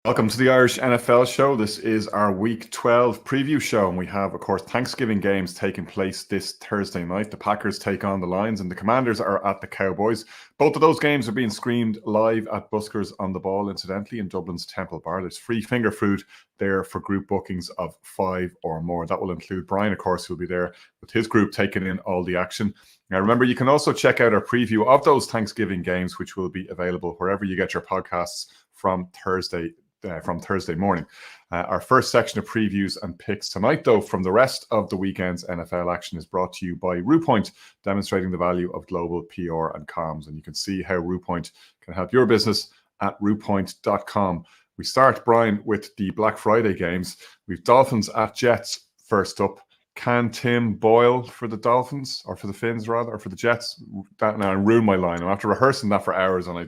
Welcome to the Irish NFL show. This is our Week 12 preview show, and we have, of course, Thanksgiving games taking place this Thursday night. The Packers take on the Lions, and the Commanders are at the Cowboys. Both of those games are being screened live at Buskers on the Ball, incidentally, in Dublin's Temple Bar. There's free finger food there for group bookings of 5 or more. That will include Brian, of course, who'll be there with his group taking in all the action. Now, remember, you can also check out our preview of those Thanksgiving games, which will be available wherever you get your podcasts from Thursday morning. Our first section of previews and picks tonight, though, from the rest of the weekend's NFL action is brought to you by RuPoint, demonstrating the value of global PR and comms. And you can see how RuPoint can help your business at rupoint.com. We start, Brian, with the Black Friday games. We've Dolphins at Jets first up. Can Tim Boyle for the Dolphins, or for the Finns rather, or for the Jets? That now I ruined my line. I'm after rehearsing that for hours, and I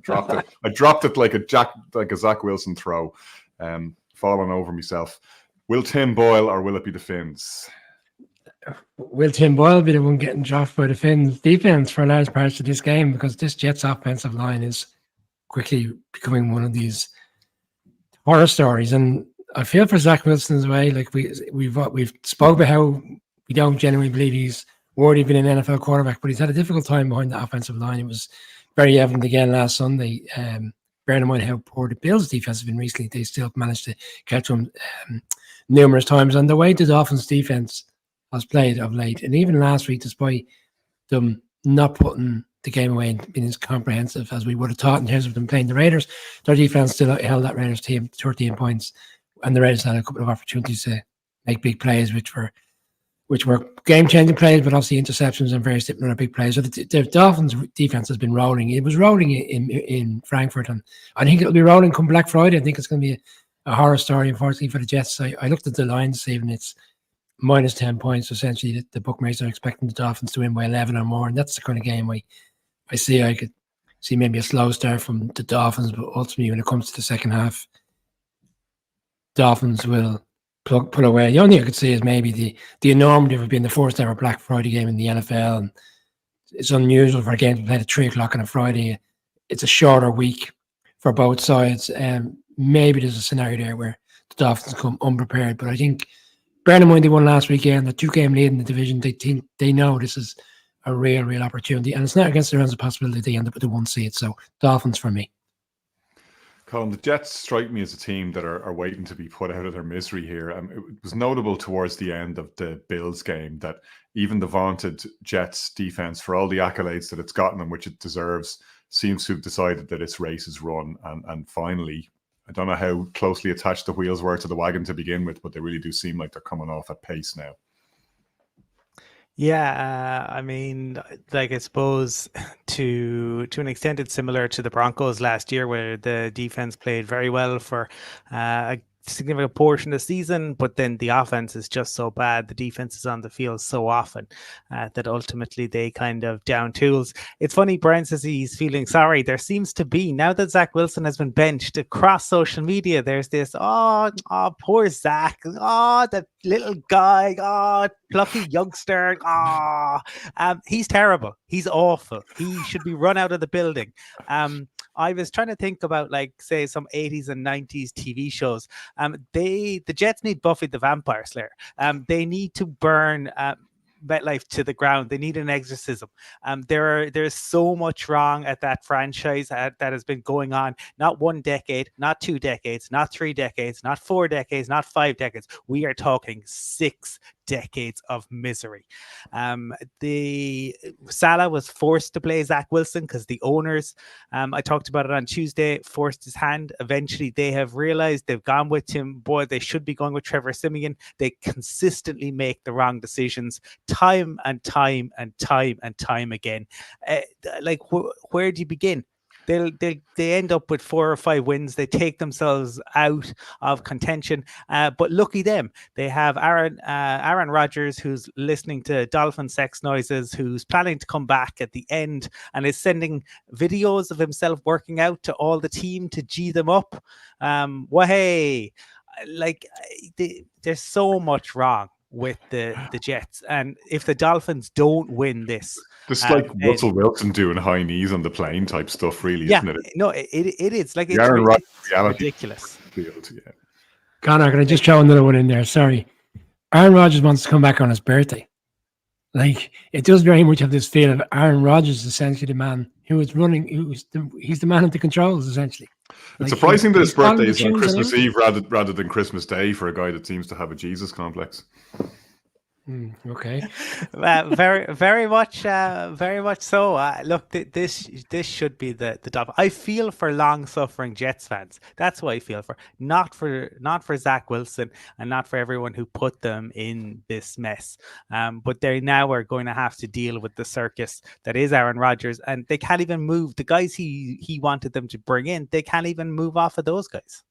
dropped it. I dropped it like a Zach Wilson throw, falling over myself. Will Tim Boyle or will it be the Finns? Will Tim Boyle be the one getting dropped by the Finns defense for large parts of this game, because this Jets offensive line is quickly becoming one of these horror stories. And I feel for Zach Wilson as well. Like we've spoke about how we don't genuinely believe he's worthy of being an NFL quarterback, but he's had a difficult time behind the offensive line. It was very evident again last Sunday. Bearing in mind how poor the Bills' defense has been recently, they still managed to catch him numerous times. And the way the Dolphins' defense has played of late, and even last week, despite them not putting the game away and being as comprehensive as we would have thought in terms of them playing the Raiders, their defense still held that Raiders team 13 points. And the Raiders had a couple of opportunities to make big plays, which were game-changing plays, but obviously interceptions and various different other big plays. So the Dolphins' defense has been rolling. It was rolling in Frankfurt, and I think it'll be rolling come Black Friday. I think it's going to be a horror story, unfortunately, for the Jets. I looked at the line this evening. It's minus 10 points. Essentially, the bookmakers are expecting the Dolphins to win by 11 or more, and that's the kind of game I see. I could see maybe a slow start from the Dolphins, but ultimately, when it comes to the second half, Dolphins will pull away. The only thing I could see is maybe the enormity of being the first ever Black Friday game in the NFL. And it's unusual for a game to be played at 3 o'clock on a Friday. It's a shorter week for both sides. Maybe there's a scenario there where the Dolphins come unprepared. But I think, bearing in mind they won last weekend, the 2-game lead in the division, they know this is a real opportunity. And it's not against the realms of possibility they end up with the 1 seed. So Dolphins for me. Colin, the Jets strike me as a team that are waiting to be put out of their misery here. It was notable towards the end of the Bills game that even the vaunted Jets defense, for all the accolades that it's gotten and which it deserves, seems to have decided that its race is run. And finally, I don't know how closely attached the wheels were to the wagon to begin with, but they really do seem like they're coming off at pace now. Yeah, I mean, like, I suppose to an extent it's similar to the Broncos last year, where the defense played very well for a significant portion of the season, but then the offense is just so bad, the defense is on the field so often that ultimately they kind of down tools. It's funny, Brian says he's feeling sorry. There seems to be, now that Zach Wilson has been benched, across social media, there's this, oh poor Zach, that little guy, plucky youngster, he's terrible, he's awful, he should be run out of the building. I was trying to think about, like, say, some 80s and 90s TV shows. The Jets need Buffy the Vampire Slayer. They need to burn MetLife to the ground. They need an exorcism. There's so much wrong at that franchise that has been going on. Not 1 decade, not 2 decades, not 3 decades, not 4 decades, not 5 decades. We are talking 6 decades of misery. The Salah was forced to play Zach Wilson because the owners, I talked about it on Tuesday, forced his hand. Eventually they have realized they've gone with him. Boy, they should be going with Trevor Siemian. They consistently make the wrong decisions time and time again. Where do you begin? They end up with 4 or 5 wins. They take themselves out of contention. But lucky them, they have Aaron Rodgers, who's listening to dolphin sex noises, who's planning to come back at the end and is sending videos of himself working out to all the team to G them up. There's so much wrong with the Jets. And if the Dolphins don't win this, This is like played. Russell Wilson doing high knees on the plane type stuff, really, Yeah, isn't it? no, it is like The Aaron Rodgers it's reality ridiculous. field, yeah. Connor, can I just throw another one in there? Sorry. Aaron Rodgers wants to come back on his birthday. Like, it does very much have this feel of Aaron Rodgers is essentially the man who is running, he's the man at the controls, essentially. It's Like, surprising that his he's calling birthday the is on tunes and Christmas everything. Eve rather than Christmas Day for a guy that seems to have a Jesus complex. Okay. Very much so. Look, this should be the top. I feel for long suffering Jets fans. That's what I feel for. Not for Zach Wilson and not for everyone who put them in this mess. But they now are going to have to deal with the circus that is Aaron Rodgers, and they can't even move the guys he wanted them to bring in. They can't even move off of those guys.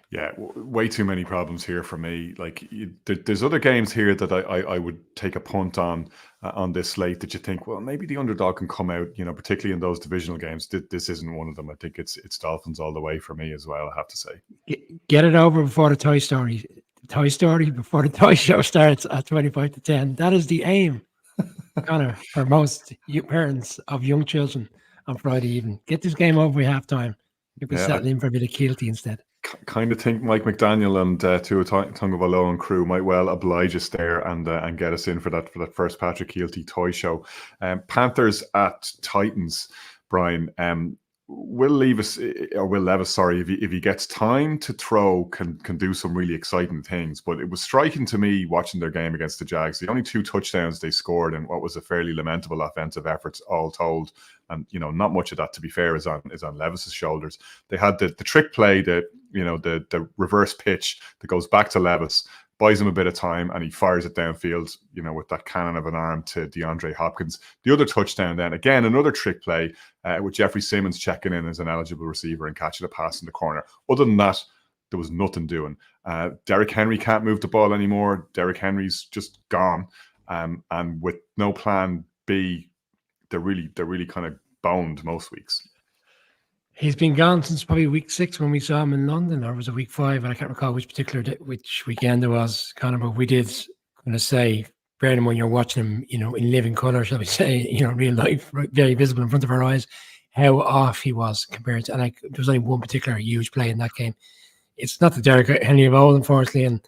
Yeah, way too many problems here for me. Like, there's other games here that I would take a punt on this slate that you think, well, maybe the underdog can come out, particularly in those divisional games. This isn't one of them. I think it's Dolphins all the way for me as well, I have to say. Get it over before the Toy Story before the toy show starts at 25-10. That is the aim, Connor, for most parents of young children on Friday evening. Get this game over by halftime. You can settle in for a bit of Keelty instead. Kind of think Mike McDaniel and Tua Tagovailoa and crew might well oblige us there and get us in for that first Patrick Keelty toy show. Panthers at Titans, Brian. Will Levis, sorry, if he gets time to throw, can do some really exciting things. But it was striking to me watching their game against the Jags. The only 2 touchdowns they scored in what was a fairly lamentable offensive efforts, all told. And not much of that, to be fair, is on Levis's shoulders. They had the trick play, the reverse pitch that goes back to Levis, buys him a bit of time, and he fires it downfield, with that cannon of an arm to DeAndre Hopkins. The other touchdown then, again, another trick play with Jeffrey Simmons checking in as an eligible receiver and catching a pass in the corner. Other than that, there was nothing doing. Derrick Henry can't move the ball anymore. Derrick Henry's just gone. And with no plan B, they're really kind of boned most weeks. He's been gone since probably week 6 when we saw him in London, or was it week 5? And I can't recall which weekend it was, Conor, but we did kind of say, bearing in mind you're watching him, in living colour, shall we say, real life, very visible in front of our eyes, how off he was compared to, and there was only one particular huge play in that game. It's not the Derrick Henry of old, unfortunately, and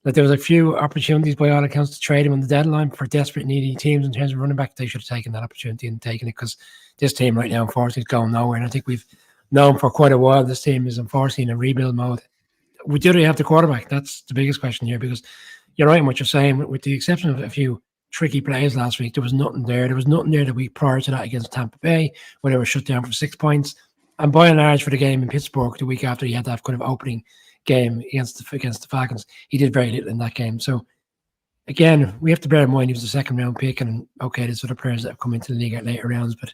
that there was a few opportunities by all accounts to trade him on the deadline for desperate, needy teams in terms of running back. They should have taken that opportunity and taken it, because this team right now, unfortunately, is going nowhere. And I think we've known for quite a while this team is unfortunately in a rebuild mode. We do have the quarterback. That's the biggest question here, because you're right in what you're saying. With the exception of a few tricky plays last week, there was nothing there. There was nothing there the week prior to that against Tampa Bay, where they were shut down for 6 points. And by and large, for the game in Pittsburgh, the week after he had that kind of opening game against the Falcons, he did very little in that game. So again, we have to bear in mind he was a second round pick, and okay, there's other players that have come into the league at later rounds, but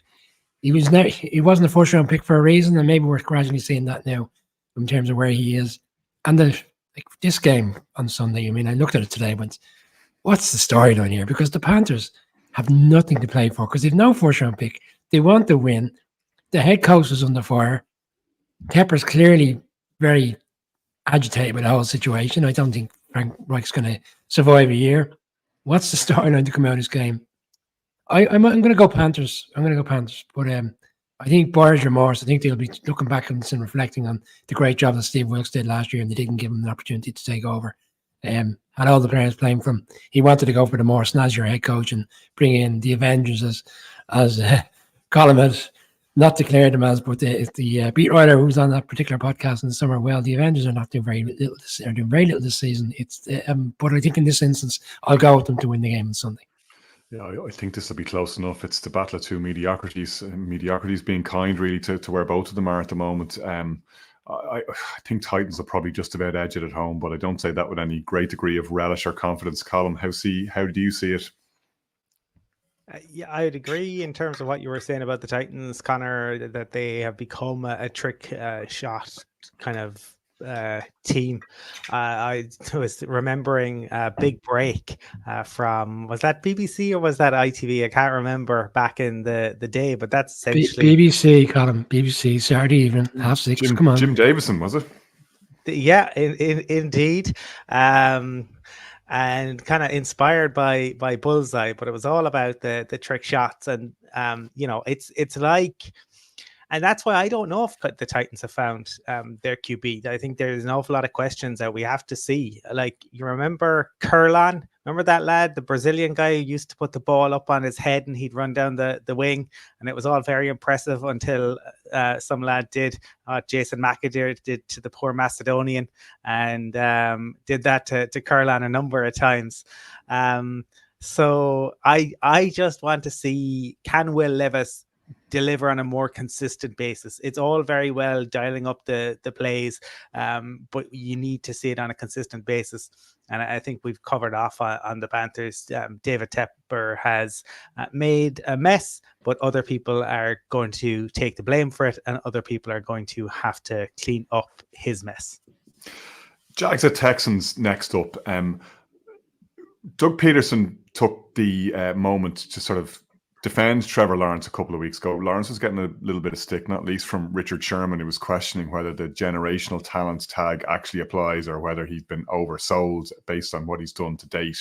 he wasn't a first round pick for a reason, and maybe we're gradually seeing that now in terms of where he is. And this game on Sunday, I looked at it today, but what's the storyline here? Because the Panthers have nothing to play for, because they've no first round pick. They want to win. The head coach is under fire. Tepper's clearly very agitated by the whole situation. I don't think Frank Reich's going to survive a year. What's the storyline to come out of this game? I'm going to go Panthers. But I think buyer's remorse. I think they'll be looking back on this and reflecting on the great job that Steve Wilkes did last year, and they didn't give him an opportunity to take over. Had all the players playing from, he wanted to go for the more snazzier head coach and bring in the Avengers as Colin had not declared them as, but the beat writer who was on that particular podcast in the summer, well, the Avengers are not doing very little. They're doing very little this season. But I think in this instance, I'll go with them to win the game on Sunday. Yeah, I think this will be close enough. It's the battle of two mediocrities. Mediocrities being kind, really, to where both of them are at the moment. I think Titans will probably just about edge it at home, but I don't say that with any great degree of relish or confidence. Colin, how do you see it? Yeah, I would agree in terms of what you were saying about the Titans, Connor, that they have become a trick shot kind of team. I was remembering Big Break from, was that BBC or was that ITV? I can't remember back in the day, but that's essentially BBC, Colin. BBC, Saturday evening, 6:30. Come on, Jim Davison, was it? Yeah, indeed. and kind of inspired by Bullseye, but it was all about the trick shots. And it's like, and that's why I don't know if the Titans have found their QB. I think there's an awful lot of questions that we have to see. Like, you remember Curlan? Remember that lad, the Brazilian guy who used to put the ball up on his head and he'd run down the wing, and it was all very impressive until some lad Jason McAdoo did to the poor Macedonian, and did that to Curlan a number of times. So I just want to see, can Will Levis deliver on a more consistent basis? It's all very well dialing up the plays, but you need to see it on a consistent basis. And I think we've covered off on the Panthers. David Tepper has made a mess, but other people are going to take the blame for it, and other people are going to have to clean up his mess. Jags at Texans next up. Doug Peterson took the moment to sort of defend Trevor Lawrence a couple of weeks ago. Lawrence was getting a little bit of stick, not least from Richard Sherman, who was questioning whether the generational talent tag actually applies or whether he's been oversold based on what he's done to date.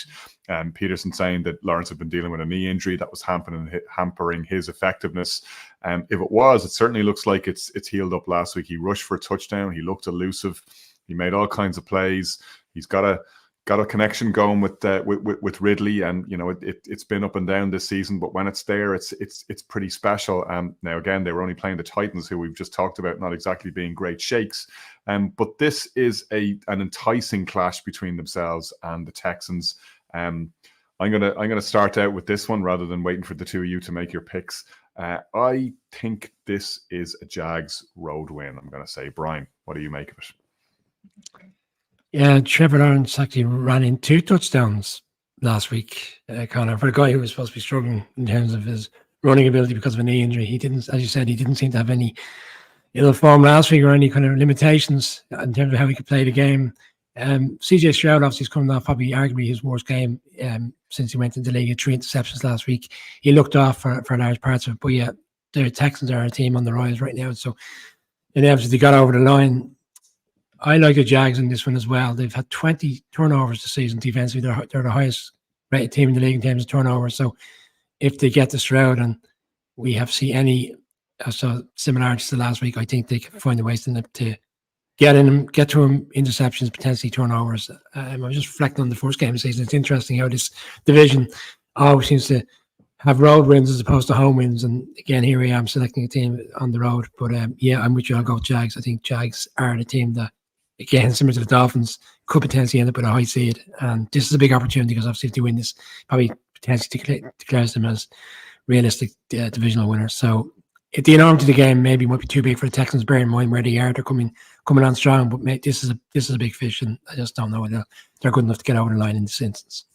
Peterson saying that Lawrence had been dealing with a knee injury that was hampering his effectiveness. If it was, it certainly looks like it's healed up last week. He rushed for a touchdown. He looked elusive. He made all kinds of plays. He's got a connection going with Ridley, and it's been up and down this season, but when it's there, it's pretty special. Now again, they were only playing the Titans, who we've just talked about not exactly being great shakes, but this is an enticing clash between themselves and the Texans. I'm gonna start out with this one rather than waiting for the two of you to make your picks. I think this is a Jags road win. I'm gonna say, Brian, what do you make of it? Yeah, Trevor Lawrence actually ran in 2 touchdowns last week, Connor, for a guy who was supposed to be struggling in terms of his running ability because of a knee injury. He didn't, as you said, he didn't seem to have any ill form last week or any kind of limitations in terms of how he could play the game. CJ Stroud obviously is coming off probably arguably his worst game since he went into the league. He had 3 interceptions last week. He looked off for large parts of it, but yeah, the Texans are a team on the rise right now. So inevitably they got over the line. I like the Jags in this one as well. They've had 20 turnovers this season defensively. They're the highest rated team in the league in terms of turnovers. So if they get the Stroud and we have seen any similarities to last week, I think they can find the ways to get to him, interceptions, potentially turnovers. I was just reflecting on the first game of the season. It's interesting how this division always seems to have road wins as opposed to home wins. And again, here I am selecting a team on the road. But yeah, I'm with you. I'll go with Jags. I think Jags are the team that, again, similar to the Dolphins, could potentially end up with a high seed. And this is a big opportunity because obviously if they win this, probably potentially declares them as realistic divisional winners. So if the enormity of the game maybe might be too big for the Texans, bear in mind where they are. They're coming on strong, but mate, this is a big fish, and I just don't know whether they're good enough to get over the line in this instance.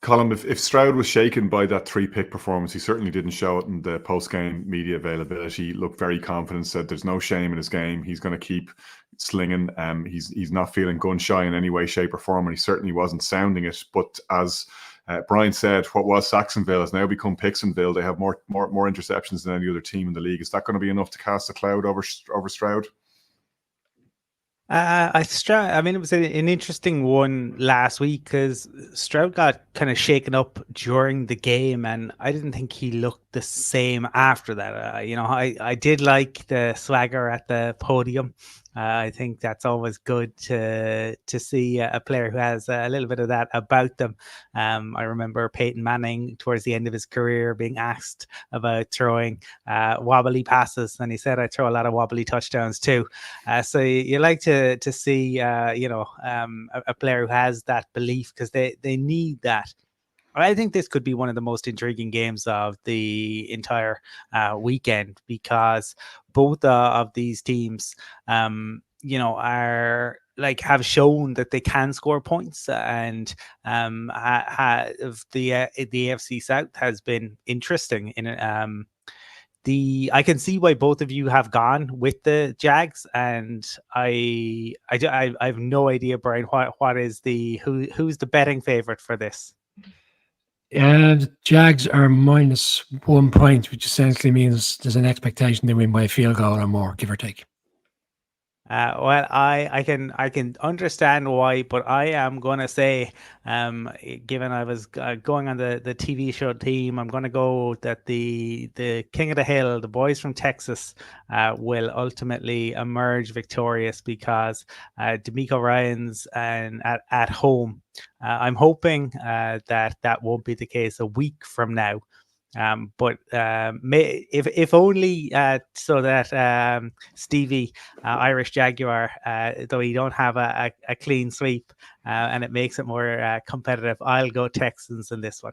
Colin, if Stroud was shaken by that 3-pick performance, he certainly didn't show it in the post-game media availability. He looked very confident, said there's no shame in his game. He's going to keep slinging. He's not feeling gun-shy in any way, shape or form, and he certainly wasn't sounding it. But as Brian said, what was Saxonville has now become Pixonville. They have more interceptions than any other team in the league. Is that going to be enough to cast a cloud over Stroud? I mean, it was an interesting one last week because Stroud got kind of shaken up during the game, and I didn't think he looked the same after that. I did like the swagger at the podium. I think that's always good to see a player who has a little bit of that about them. I remember Peyton Manning towards the end of his career being asked about throwing wobbly passes, and he said, "I throw a lot of wobbly touchdowns too." So you like to see a player who has that belief, because they need that. I think this could be one of the most intriguing games of the entire weekend, because both of these teams, are have shown that they can score points, and the AFC South has been interesting in it. I can see why both of you have gone with the Jags, and I have no idea, Brian. What is who's the betting favorite for this? The Jags are -1 point, which essentially means there's an expectation they win by a field goal or more, give or take. Well, I can understand why, but I am gonna say, given I was going on the TV show team, I'm gonna go that the King of the Hill, the boys from Texas, will ultimately emerge victorious because D'Amico Ryan's and at home. I'm hoping that won't be the case a week from now. But if only so that Stevie, Irish Jaguar, though he don't have a clean sweep, and it makes it more competitive, I'll go Texans in this one.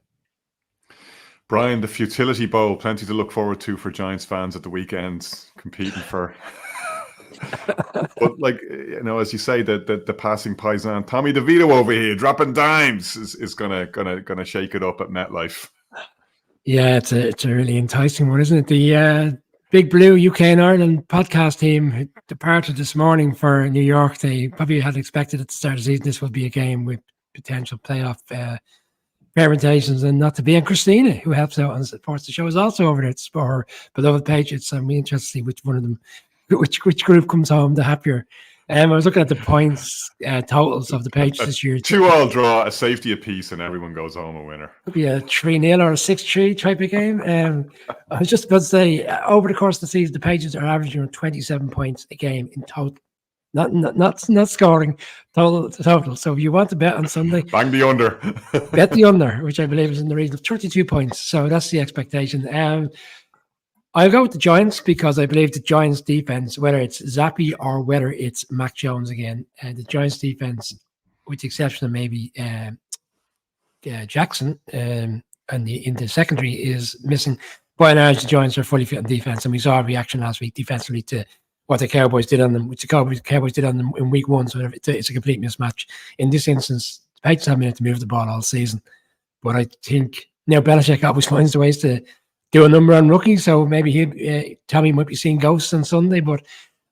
Brian, the Futility Bowl, plenty to look forward to for Giants fans at the weekends, competing for. But as you say, the passing paisan Tommy DeVito over here dropping dimes is gonna shake it up at MetLife. Yeah, it's a really enticing one, isn't it? The Big Blue UK and Ireland podcast team departed this morning for New York. They probably had expected at the start of the season this would be a game with potential playoff permutations and not to be. And Christina, who helps out and supports the show, is also over there to support her beloved Patriots. So I'm interested to see which one of them, which group comes home the happier. I was looking at the points totals of the Patriots this year. 2-2 draw, a safety apiece, and everyone goes home a winner. Could be a 3-0 or a 6-3 type of game. I was just about to say, over the course of the season, the Patriots are averaging 27 points a game in total. Not scoring total. So if you want to bet on Sunday, bang the under. Bet the under, which I believe is in the region of 32 points. So that's the expectation. I'll go with the Giants because I believe the Giants defense, whether it's Zappi or whether it's Mac Jones again, the Giants defense, with the exception of maybe Jackson, and in the secondary is missing. By and large, the Giants are fully fit on defense, and we saw a reaction last week defensively to what the Cowboys did on them, which the Cowboys did on them in week one. So it's a complete mismatch. In this instance, the Patriots haven't been able to move the ball all season, but I think now Belichick always finds the ways to do a number on rookies, so maybe Tommy might be seeing ghosts on Sunday, but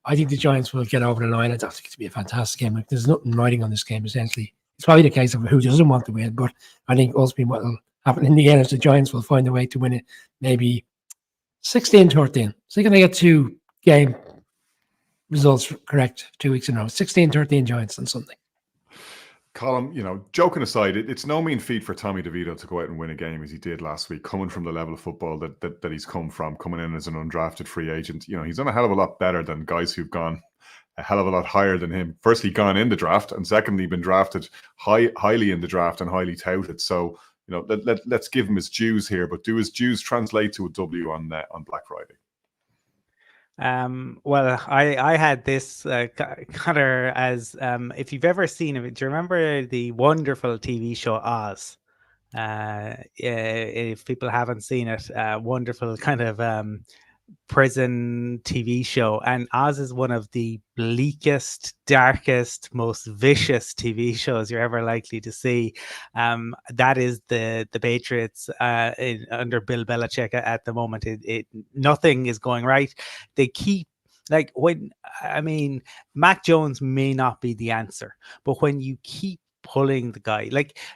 I think the Giants will get over the line. I don't think it's be a fantastic game. There's nothing riding on this game, essentially. It's probably the case of who doesn't want to win, but I think ultimately what will happen in the end is the Giants will find a way to win it, maybe 16-13. So you're going to get 2 game results correct 2 weeks in a row. 16-13 Giants on Sunday. Colin, joking aside, it's no mean feat for Tommy DeVito to go out and win a game as he did last week, coming from the level of football that he's come from, coming in as an undrafted free agent. He's done a hell of a lot better than guys who've gone a hell of a lot higher than him. Firstly, gone in the draft, and secondly, been drafted highly in the draft and highly touted. So, let's give him his dues here, but do his dues translate to a W on Black Friday? Well, I had this Connor as if you've ever seen it, do you remember the wonderful TV show Oz? If people haven't seen it, wonderful kind of prison TV show, and Oz is one of the bleakest, darkest, most vicious TV shows you're ever likely to see. That is the Patriots under Bill Belichick at the moment. Nothing is going right. They keep Mac Jones may not be the answer, but when you keep pulling the guy,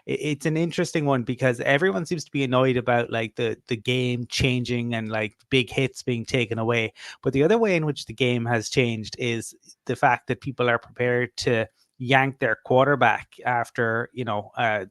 it's an interesting one because everyone seems to be annoyed about the game changing and big hits being taken away, but the other way in which the game has changed is the fact that people are prepared to yank their quarterback after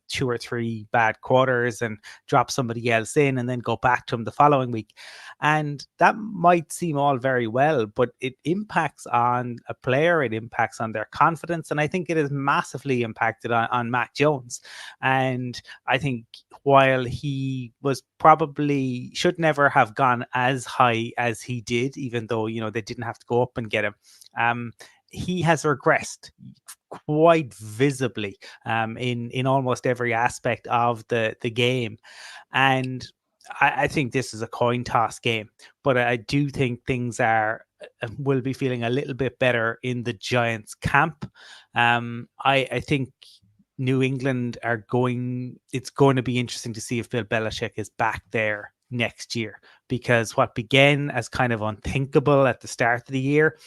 2 or 3 bad quarters and drop somebody else in and then go back to him the following week. And that might seem all very well, but it impacts on a player, it impacts on their confidence, and I think it has massively impacted on Mac Jones. And I think while he was probably should never have gone as high as he did, even though they didn't have to go up and get him, he has regressed quite visibly in almost every aspect of the game. And I think this is a coin toss game, but I do think things will be feeling a little bit better in the Giants camp. I think New England it's going to be interesting to see if Bill Belichick is back there next year, because what began as kind of unthinkable at the start of the year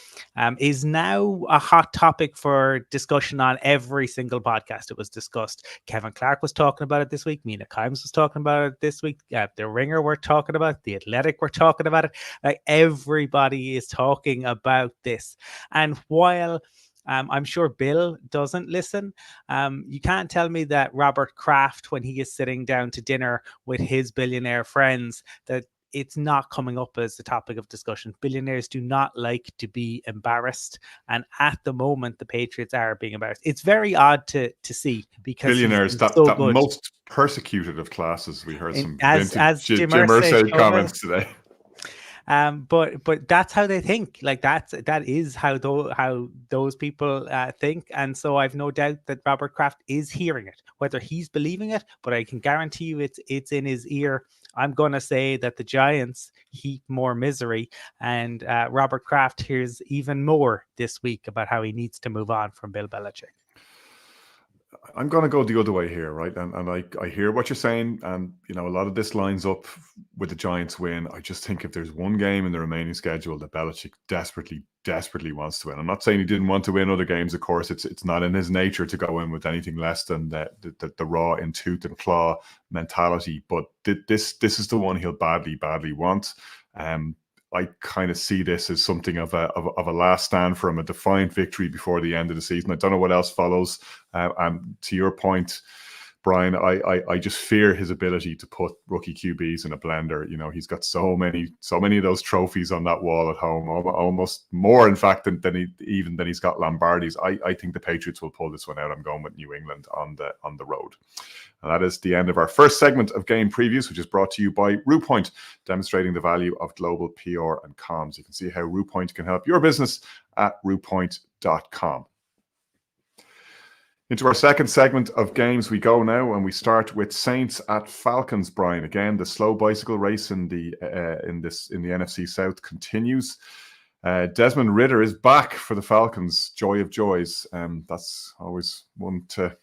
is now a hot topic for discussion on every single podcast. It was discussed. Kevin Clark was talking about it this week. Mina Kimes was talking about it this week. The Ringer were talking about it. The Athletic were talking about it. Like, everybody is talking about this. And while I'm sure Bill doesn't listen, you can't tell me that Robert Kraft, when he is sitting down to dinner with his billionaire friends, that it's not coming up as a topic of discussion. Billionaires do not like to be embarrassed, and at the moment, the Patriots are being embarrassed. It's very odd to see, because billionaires, that good. Most persecuted of classes. We heard some as Jim Jim Irsay comments today. But that's how they think. Like, that is how those people think. And so I've no doubt that Robert Kraft is hearing it, whether he's believing it, but I can guarantee you it's in his ear. I'm going to say that the Giants heap more misery, and Robert Kraft hears even more this week about how he needs to move on from Bill Belichick. I'm going to go the other way here, right? And I hear what you're saying. And, you know, a lot of this lines up with the Giants win. I just think if there's one game in the remaining schedule that Belichick desperately wants to win. I'm not saying he didn't want to win other games. Of course, it's not in his nature to go in with anything less than the raw in tooth and claw mentality. But this is the one he'll badly want. I kind of see this as something of a last stand for him, a defiant victory before the end of the season. I don't know what else follows. And to your point, Brian, I just fear his ability to put rookie QBs in a blender. You know, he's got so many of those trophies on that wall at home, almost more, in fact, than he's got Lombardi's. I think the Patriots will pull this one out. I'm going with New England on the road. And that is the end of our first segment of Game Previews, which is brought to you by RuPoint, demonstrating the value of global PR and comms. You can see how RuPoint can help your business at rupoint.com. Into our second segment of games we go now, and we start with Saints at Falcons. Brian, again, the slow bicycle race in the NFC South continues. Desmond Ridder is back for the Falcons. Joy of joys. That's always one to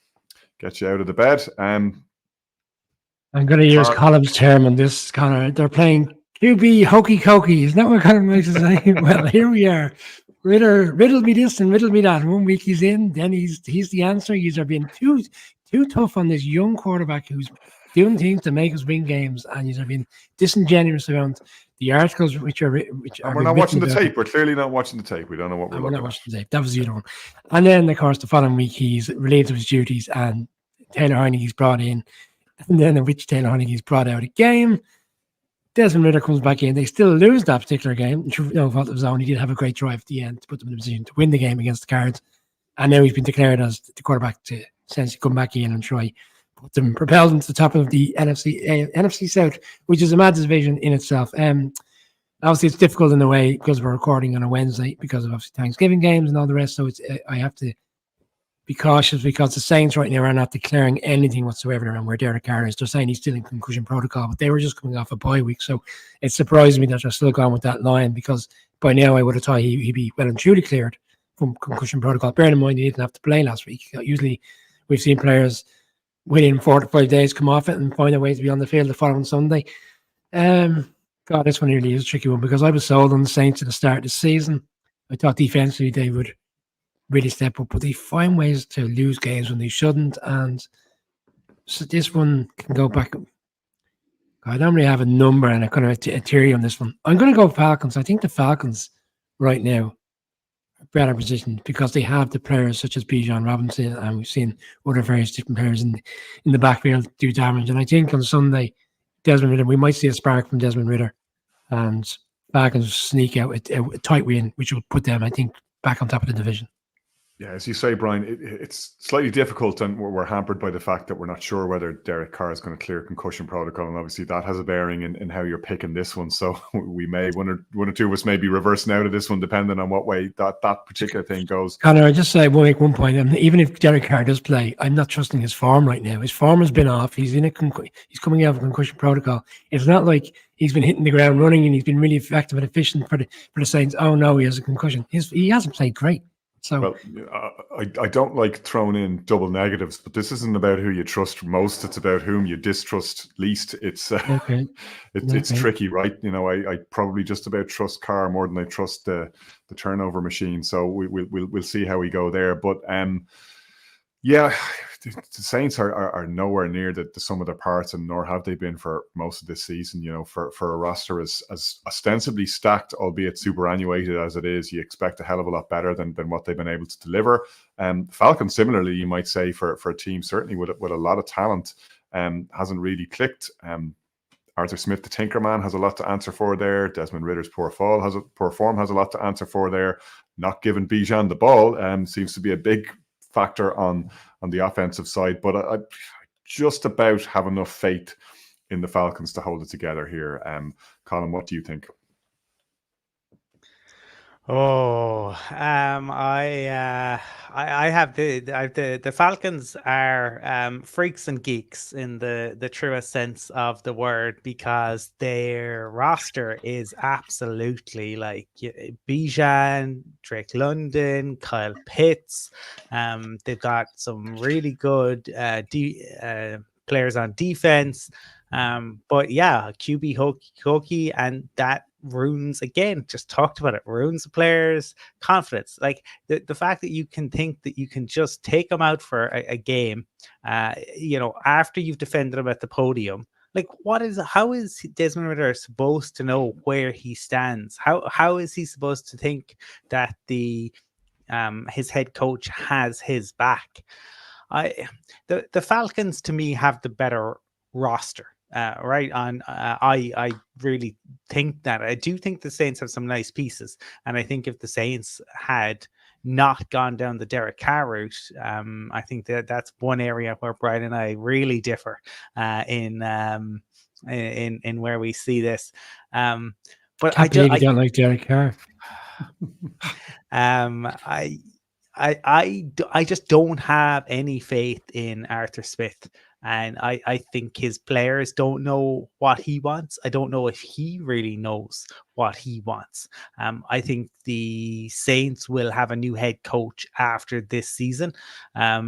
get you out of the bed. I'm going to use Colum's term on this, Connor. They're playing QB hokey cokey. Isn't that what Colin makes it say? Well, here we are. Riddle me this and riddle me that. 1 week he's in, then he's the answer. He's been too tough on this young quarterback who's doing things to make us win games, and he's been disingenuous around the articles which are. And we're not watching the tape. We're clearly not watching the tape. We don't know what we're looking at. We're not watching the tape. That was the other one. And then, of course, the following week he's relieved of his duties, and Taylor Heineke's brought in, and then which Taylor Heineke's brought out a game. Desmond Ridder comes back in. They still lose that particular game. No fault of his own. He did have a great drive at the end to put them in a position to win the game against the Cards. And now he's been declared as the quarterback to essentially come back in and try propel them to the top of the NFC South, which is a mad division in itself. Obviously, it's difficult in a way because we're recording on a Wednesday because of obviously Thanksgiving games and all the rest. So I have to be cautious because the Saints right now are not declaring anything whatsoever around where Derek Carr is. They're saying he's still in concussion protocol, but they were just coming off a bye week. So it surprised me that they're still going with that line, because by now I would have thought he'd be well and truly cleared from concussion protocol. Bearing in mind he didn't have to play last week. Usually we've seen players within 4 to 5 days come off it and find a way to be on the field the following Sunday. God, this one really is a tricky one, because I was sold on the Saints at the start of the season. I thought defensively they would really step up, but they find ways to lose games when they shouldn't. And so this one can go back. I don't really have a number and a kind of a theory on this one. I'm going to go Falcons. I think the Falcons right now are better positioned because they have the players such as Bijan Robinson, and we've seen other various different players in the backfield do damage. And I think on Sunday, Desmond Ridder, we might see a spark from Desmond Ridder, and Falcons sneak out a tight win, which will put them, I think, back on top of the division. Yeah, as you say, Brian, it's slightly difficult, and we're hampered by the fact that we're not sure whether Derek Carr is going to clear concussion protocol, and obviously that has a bearing in how you're picking this one. So we may one or two of us may be reversing out of this one, depending on what way that particular thing goes. Connor, I just say we'll make one point. Even if Derek Carr does play, I'm not trusting his form right now. His form has been off. He's he's coming out of a concussion protocol. It's not like he's been hitting the ground running and he's been really effective and efficient for the Saints. Oh no, he has a concussion. He hasn't played great. So Well, I don't like throwing in double negatives, but this isn't about who you trust most. It's about whom you distrust least. It's okay, it's okay. tricky, right? I probably just about trust Carr more than I trust the turnover machine. So we'll see how we go there. But yeah, the Saints are nowhere near the sum of their parts, and nor have they been for most of this season. For a roster as ostensibly stacked, albeit superannuated as it is, you expect a hell of a lot better than what they've been able to deliver. Falcons, similarly, you might say for a team certainly with a lot of talent, hasn't really clicked. Arthur Smith, the Tinkerman, has a lot to answer for there. Desmond Ritter's poor form has a lot to answer for there. Not giving Bijan the ball seems to be a big factor on the offensive side, but I just about have enough faith in the Falcons to hold it together here. Colin, what do you think? Oh, I have the Falcons are freaks and geeks in the truest sense of the word, because their roster is absolutely like Bijan, Drake London, Kyle Pitts. They've got some really good players on defense. But yeah, QB hokey, and that ruins, again, just talked about it, ruins the players' confidence. Like the fact that you can think that you can just take them out for a game, after you've defended them at the podium. Like, how is Desmond Ridder supposed to know where he stands? How is he supposed to think that his head coach has his back? The Falcons, to me, have the better roster. Right on. I really think that. I do think the Saints have some nice pieces, and I think if the Saints had not gone down the Derek Carr route, I think that's one area where Brian and I really differ in where we see this. But Can't believe you don't like Derek Carr. I just don't have any faith in Arthur Smith. And I think his players don't know what he wants. I don't know if he really knows what he wants. I think the Saints will have a new head coach after this season. I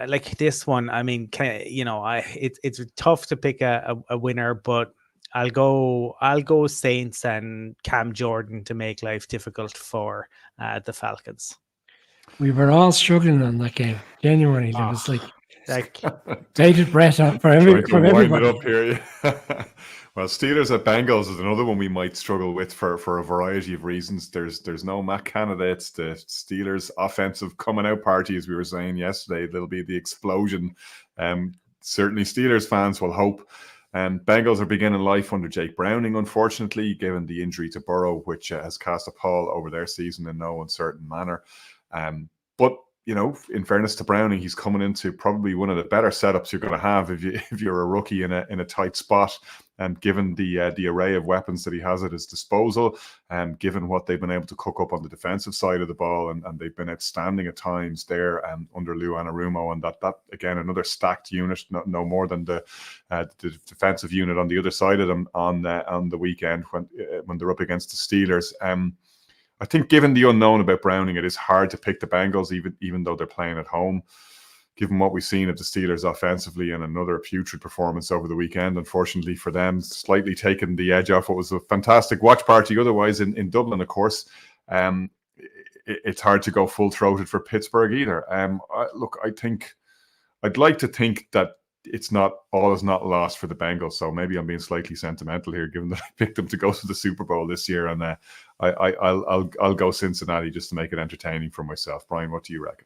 like this one. I mean, it's tough to pick a winner, but I'll go Saints and Cam Jordan to make life difficult for the Falcons. We were all struggling on that game. Genuinely, there was like bated breath from everybody. Wind it up here. Well, Steelers at Bengals is another one we might struggle with for a variety of reasons. There's no MAC candidates. The Steelers offensive coming out party, as we were saying yesterday, there'll be the explosion. Certainly Steelers fans will hope. Bengals are beginning life under Jake Browning, unfortunately, given the injury to Burrow, which has cast a pall over their season in no uncertain manner. But in fairness to Browning, he's coming into probably one of the better setups you're going to have if you're a rookie in a tight spot. And given the array of weapons that he has at his disposal, and given what they've been able to cook up on the defensive side of the ball, and they've been outstanding at times there under Lou Anarumo, and that again another stacked unit, no more than the defensive unit on the other side of them on the weekend when they're up against the Steelers. I think given the unknown about Browning, it is hard to pick the Bengals, even though they're playing at home. Given what we've seen of the Steelers offensively and another putrid performance over the weekend, unfortunately for them, slightly taking the edge off what was a fantastic watch party otherwise in Dublin, of course. It's hard to go full-throated for Pittsburgh either. I'd like to think that all is not lost for the Bengals. So maybe I'm being slightly sentimental here, given that I picked them to go to the Super Bowl this year, and I'll go Cincinnati just to make it entertaining for myself. Brian, what do you reckon?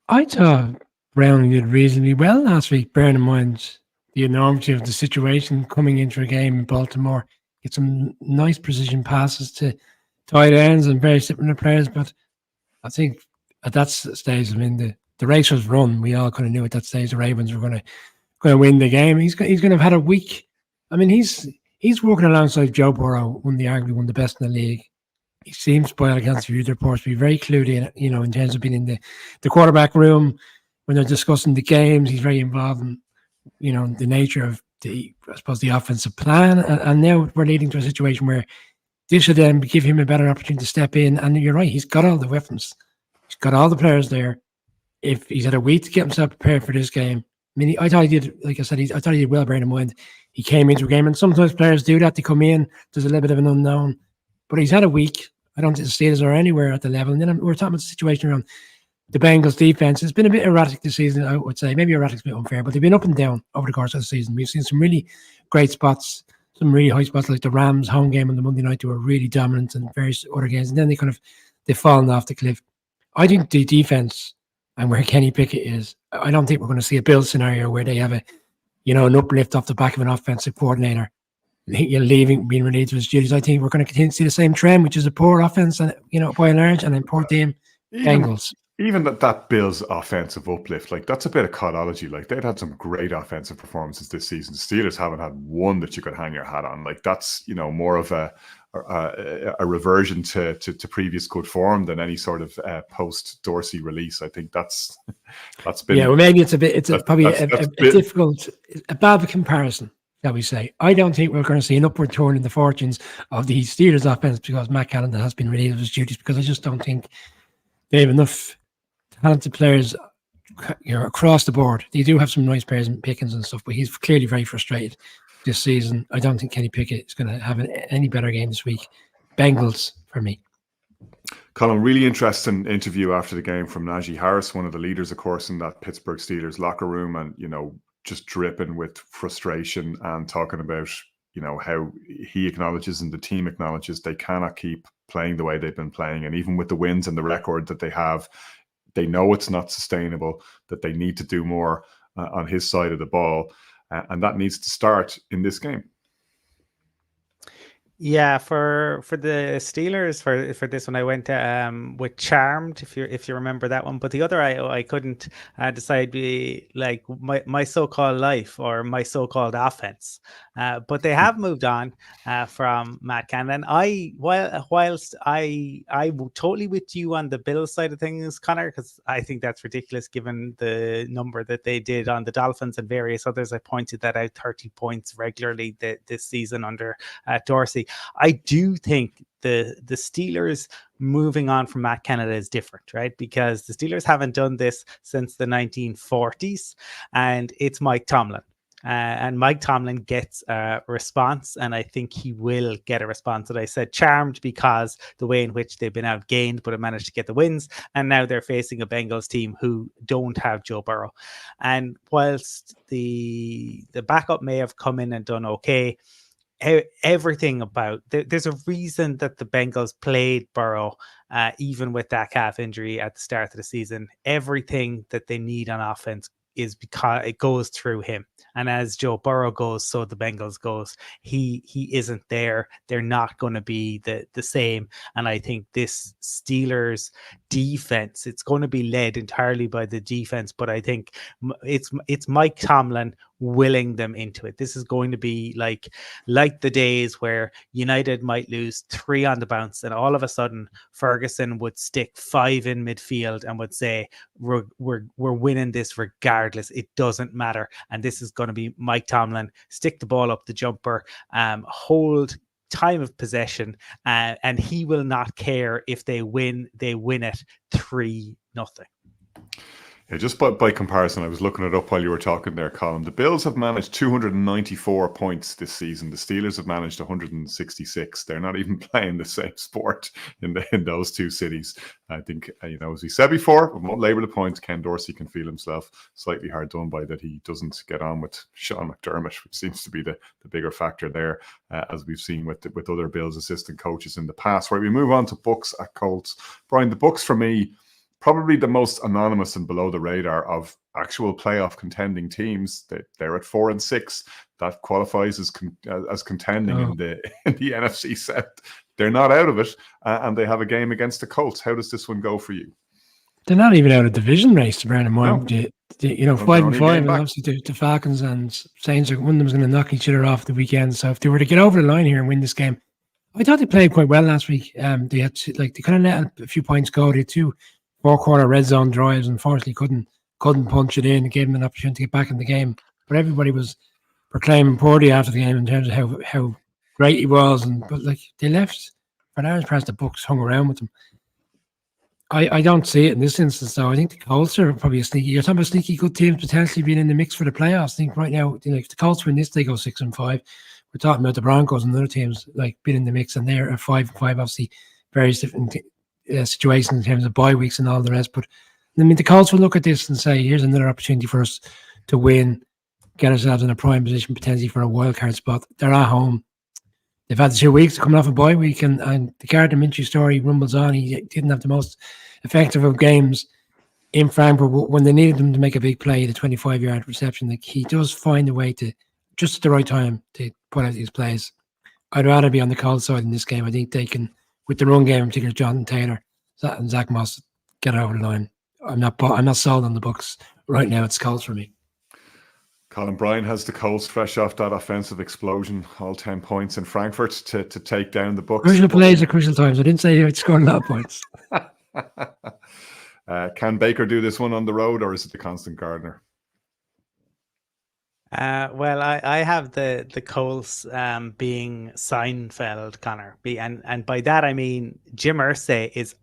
I thought Browning did reasonably well last week, bearing in mind the enormity of the situation coming into a game in Baltimore. Get some nice precision passes to tight ends and various different players, but I think at that stage, the race was run. We all kind of knew at that stage the Ravens were going to win the game. He's going to have had a week. I mean, he's working alongside Joe Burrow, arguably one of the best in the league. He seems, by all accounts, the reports, to be very clued in, in terms of being in the quarterback room when they're discussing the games. He's very involved in, the nature of the offensive plan. And now we're leading to a situation where this should then give him a better opportunity to step in. And you're right, he's got all the weapons. He's got all the players there. If he's had a week to get himself prepared for this game, I mean, I thought he did, like I said, I thought he did well, bearing in mind he came into a game, and sometimes players do that. They come in, there's a little bit of an unknown, but he's had a week. I don't think the Steelers are anywhere at the level. And then we're talking about the situation around the Bengals defense. It's been a bit erratic this season, I would say. Maybe erratic's a bit unfair, but they've been up and down over the course of the season. We've seen some really great spots, some really high spots, like the Rams home game on the Monday night. They were really dominant, and various other games, and then they've fallen off the cliff. I think the defense and where Kenny Pickett is, I don't think we're going to see a Bill scenario where they have an uplift off the back of an offensive coordinator, being relieved of his duties. I think we're going to continue to see the same trend, which is a poor offense, and by and large, and then poor team. Bengals. Even that Bills offensive uplift, like that's a bit of codology. Like they'd had some great offensive performances this season. Steelers haven't had one that you could hang your hat on. Like that's more of a reversion to previous good form than any sort of post Dorsey release. I think that's been well, maybe it's probably a bad comparison. Shall we say? I don't think we're going to see an upward turn in the fortunes of the Steelers offense because Matt Canada has been relieved of his duties, because I just don't think they have enough talented players across the board. They do have some nice players in Pickens and stuff, but he's clearly very frustrated this season. I don't think Kenny Pickett is going to have any better game this week. Bengals for me. Colin, really interesting interview after the game from Najee Harris, one of the leaders, of course, in that Pittsburgh Steelers locker room, and just dripping with frustration and talking about how he acknowledges and the team acknowledges they cannot keep playing the way they've been playing, and even with the wins and the record that they have, they know it's not sustainable, that they need to do more on his side of the ball, and that needs to start in this game. Yeah, for the Steelers for this one, I went with Charmed, if you remember that one. But the other I couldn't decide like my so-called life or my so-called offense. But they have moved on from Matt Cannon. Whilst I'm totally with you on the Bills side of things, Connor, because I think that's ridiculous given the number that they did on the Dolphins and various others. I pointed that out, 30 points regularly this season under Dorsey. I do think the Steelers moving on from Matt Canada is different, right? Because the Steelers haven't done this since the 1940s, and it's Mike Tomlin. And Mike Tomlin gets a response, and I think he will get a response. And I said charmed because the way in which they've been outgained, but have managed to get the wins, and now they're facing a Bengals team who don't have Joe Burrow. And whilst the backup may have come in and done okay, everything about there's a reason that the Bengals played Burrow even with that calf injury at the start of the season. Everything that they need on offense is because it goes through him, and as Joe Burrow goes, so the Bengals goes. He isn't there. They're not going to be the same. And I think this Steelers defense, it's going to be led entirely by the defense, but I think it's Mike Tomlin willing them into it. This is going to be like the days where United might lose 3 on the bounce, and all of a sudden Ferguson would stick 5 in midfield and would say, we're winning this regardless. It doesn't matter. And this is going to be Mike Tomlin. Stick the ball up the jumper, hold time of possession, and he will not care if they win it 3-0. Yeah, just by comparison, I was looking it up while you were talking there, Colin. The Bills have managed 294 points this season. The Steelers have managed 166. They're not even playing the same sport in those two cities. I think, as we said before, we won't labour the point. Ken Dorsey can feel himself slightly hard done by that he doesn't get on with Sean McDermott, which seems to be the bigger factor there, as we've seen with other Bills assistant coaches in the past. Right, we move on to Bucks at Colts. Brian, the Bucks for me, probably the most anonymous and below the radar of actual playoff contending teams. They're at 4-6. That qualifies as contending in the NFC South. They're not out of it, and they have a game against the Colts. How does this one go for you? They're not even out of division race, to bear in mind. No. 5-5, and obviously the Falcons and Saints, one of them is going to knock each other off the weekend. So if they were to get over the line here and win this game, I thought they played quite well last week. They had they kind of let a few points go. They had 2 4-quarter red zone drives. Unfortunately, couldn't punch it in. It gave them an opportunity to get back in the game. But everybody was proclaiming Purdy after the game in terms of how great he was, but they left for large parts, the Bucks hung around with them. I don't see it in this instance, though. I think the Colts are probably a sneaky. You're talking about sneaky good teams potentially being in the mix for the playoffs. I think right now, if the Colts win this, they go 6-5. We're talking about the Broncos and other teams like being in the mix, and they're at 5-5. Obviously, various different situations in terms of bye weeks and all the rest. But I mean, the Colts will look at this and say, "Here's another opportunity for us to win, get ourselves in a prime position potentially for a wild card spot." They're at home. They've had the 2 weeks coming off a bye week, and the Gardner Minshew story rumbles on. He didn't have the most effective of games in Frankfurt when they needed him to make a big play, the 25-yard reception. Like, he does find a way to, just at the right time, to put out these plays. I'd rather be on the Colts side in this game. I think they can, with the run game, in particular Jonathan Taylor and Zach Moss, get over the line. I'm not sold on the Bucks right now. It's Colts for me. Colin Bryan has the Colts fresh off that offensive explosion, all 10 points in Frankfurt to take down the Bucks. Crucial plays at crucial times. I didn't say he would score a lot of points. Can Baker do this one on the road, or is it the constant Gardner? Well, I have the Colts being Seinfeld, Connor. And by that I mean Jim Irsay is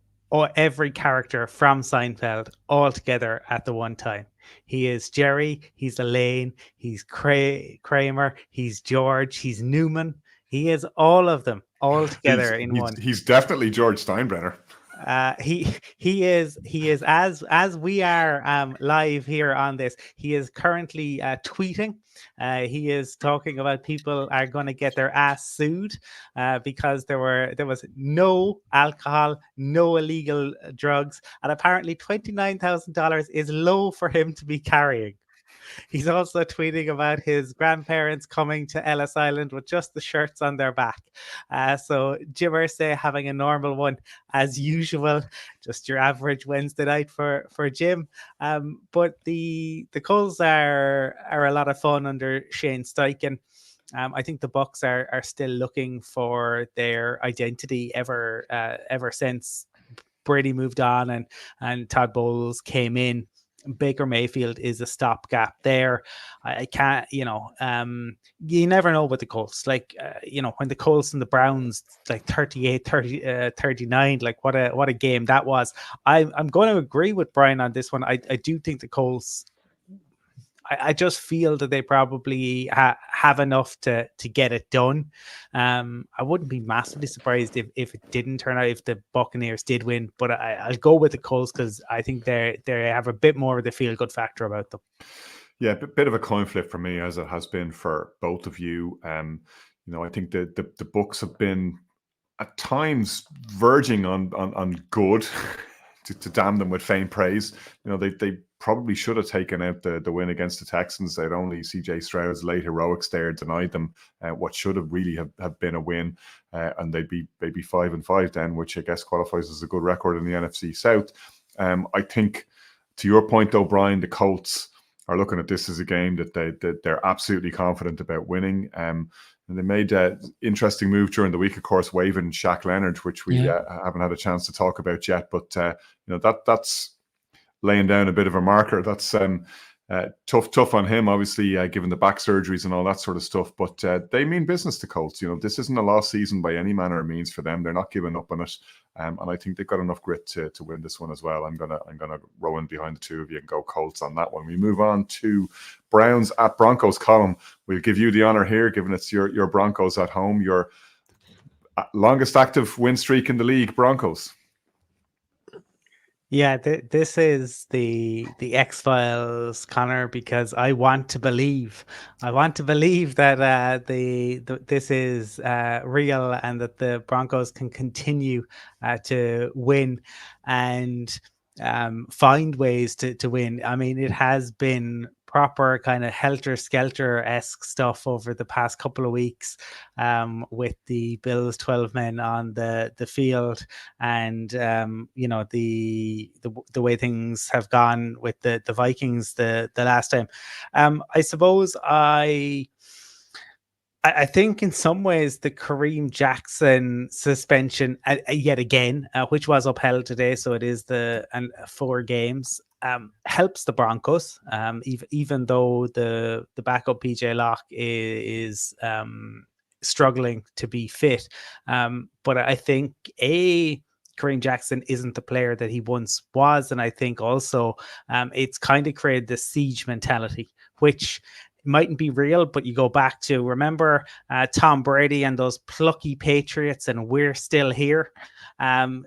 every character from Seinfeld all together at the one time. He is Jerry, he's Elaine, he's Kramer, he's George, he's Newman. He is all of them all together in one. He's definitely George Steinbrenner. He is as we are live here on this. He is currently tweeting. He is talking about people are going to get their ass sued because there was no alcohol, no illegal drugs, and apparently $29,000 is low for him to be carrying. He's also tweeting about his grandparents coming to Ellis Island with just the shirts on their back. So Jim Irsay having a normal one as usual, just your average Wednesday night for Jim. But the Colts are a lot of fun under Shane Steichen. I think the Bucks are still looking for their identity ever since Brady moved on and Todd Bowles came in. Baker Mayfield is a stopgap there. I can't, you never know with the Colts. Like, when the Colts and the Browns, like 38-39, like what a game that was. I'm going to agree with Brian on this one. I do think the Colts, I just feel that they probably have enough to get it done. I wouldn't be massively surprised if it didn't turn out, if the Buccaneers did win, but I'll go with the Colts because I think they have a bit more of the feel-good factor about them. Yeah, a bit of a coin flip for me, as it has been for both of you. I think the Bucks have been at times verging on good to damn them with faint praise. They probably should have taken out the win against the Texans. They'd only CJ Stroud's late heroics there denied them what should have really have been a win, and they'd be 5-5 then, which I guess qualifies as a good record in the NFC South. I think, to your point though, Brian, the Colts are looking at this as a game that they're absolutely confident about winning. And they made an interesting move during the week, of course, waiving Shaq Leonard, which we haven't had a chance to talk about yet. But that's laying down a bit of a marker. That's tough on him, obviously, given the back surgeries and all that sort of stuff. But they mean business to Colts. This isn't a lost season by any manner of means for them. They're not giving up on it, and I think they've got enough grit to win this one as well. I'm gonna row in behind the two of you and go Colts on that one. We move on to Browns at Broncos. Column, we'll give you the honor here, given it's your Broncos at home. Your longest active win streak in the league, Broncos. Yeah, this is the X-Files, Connor, because I want to believe that this is real and that the Broncos can continue to win and find ways to win. I mean, it has been proper kind of helter-skelter-esque stuff over the past couple of weeks with the Bills 12 men on the field and the way things have gone with the Vikings the last time. I suppose I think in some ways the Kareem Jackson suspension yet again, which was upheld today, so it is the 4 games, helps the Broncos, even though the backup PJ Locke is struggling to be fit. But I think Kareem Jackson isn't the player that he once was, and I think also it's kind of created this siege mentality, which mightn't be real, but you go back to remember Tom Brady and those plucky Patriots, and we're still here.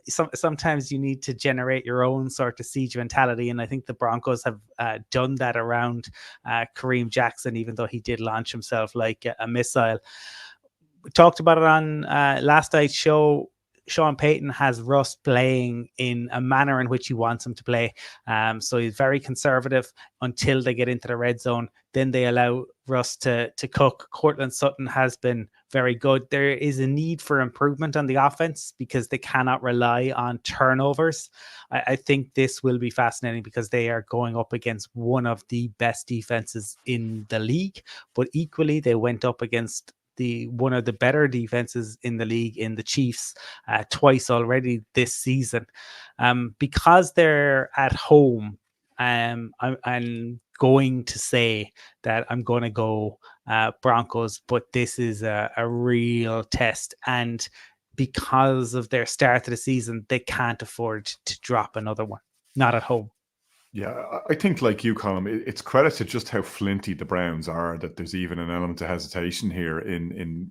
Sometimes you need to generate your own sort of siege mentality, and I think the Broncos have done that around Kareem Jackson, even though he did launch himself like a missile. We talked about it on last night's show. Sean Payton has Russ playing in a manner in which he wants him to play. So he's very conservative until they get into the red zone. Then they allow Russ to cook. Cortland Sutton has been very good. There is a need for improvement on the offense because they cannot rely on turnovers. I think this will be fascinating because they are going up against one of the best defenses in the league, but equally they went up against one of the better defenses in the league in the Chiefs twice already this season. Because they're at home, I'm going to say that I'm going to go Broncos, but this is a real test. And because of their start to the season, they can't afford to drop another one, not at home. Yeah, I think like you, Colin, it's credit to just how flinty the Browns are that there's even an element of hesitation here in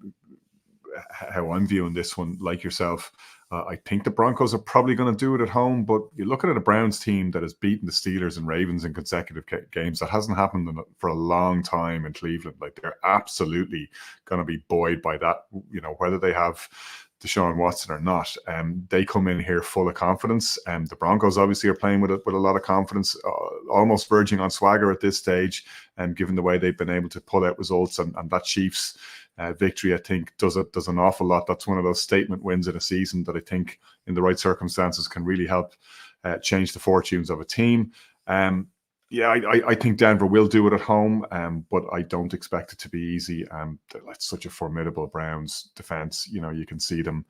how I'm viewing this one. Like yourself, I think the Broncos are probably going to do it at home, but you're looking at a Browns team that has beaten the Steelers and Ravens in consecutive games. That hasn't happened for a long time in Cleveland. Like they're absolutely going to be buoyed by that, whether they have Deshaun Watson or not. They come in here full of confidence. The Broncos obviously are playing with a lot of confidence, almost verging on swagger at this stage, given the way they've been able to pull out results. And that Chiefs victory, I think, does an awful lot. That's one of those statement wins in a season that I think, in the right circumstances, can really help change the fortunes of a team. I think Denver will do it at home, but I don't expect it to be easy. It's such a formidable Browns defense. You can see them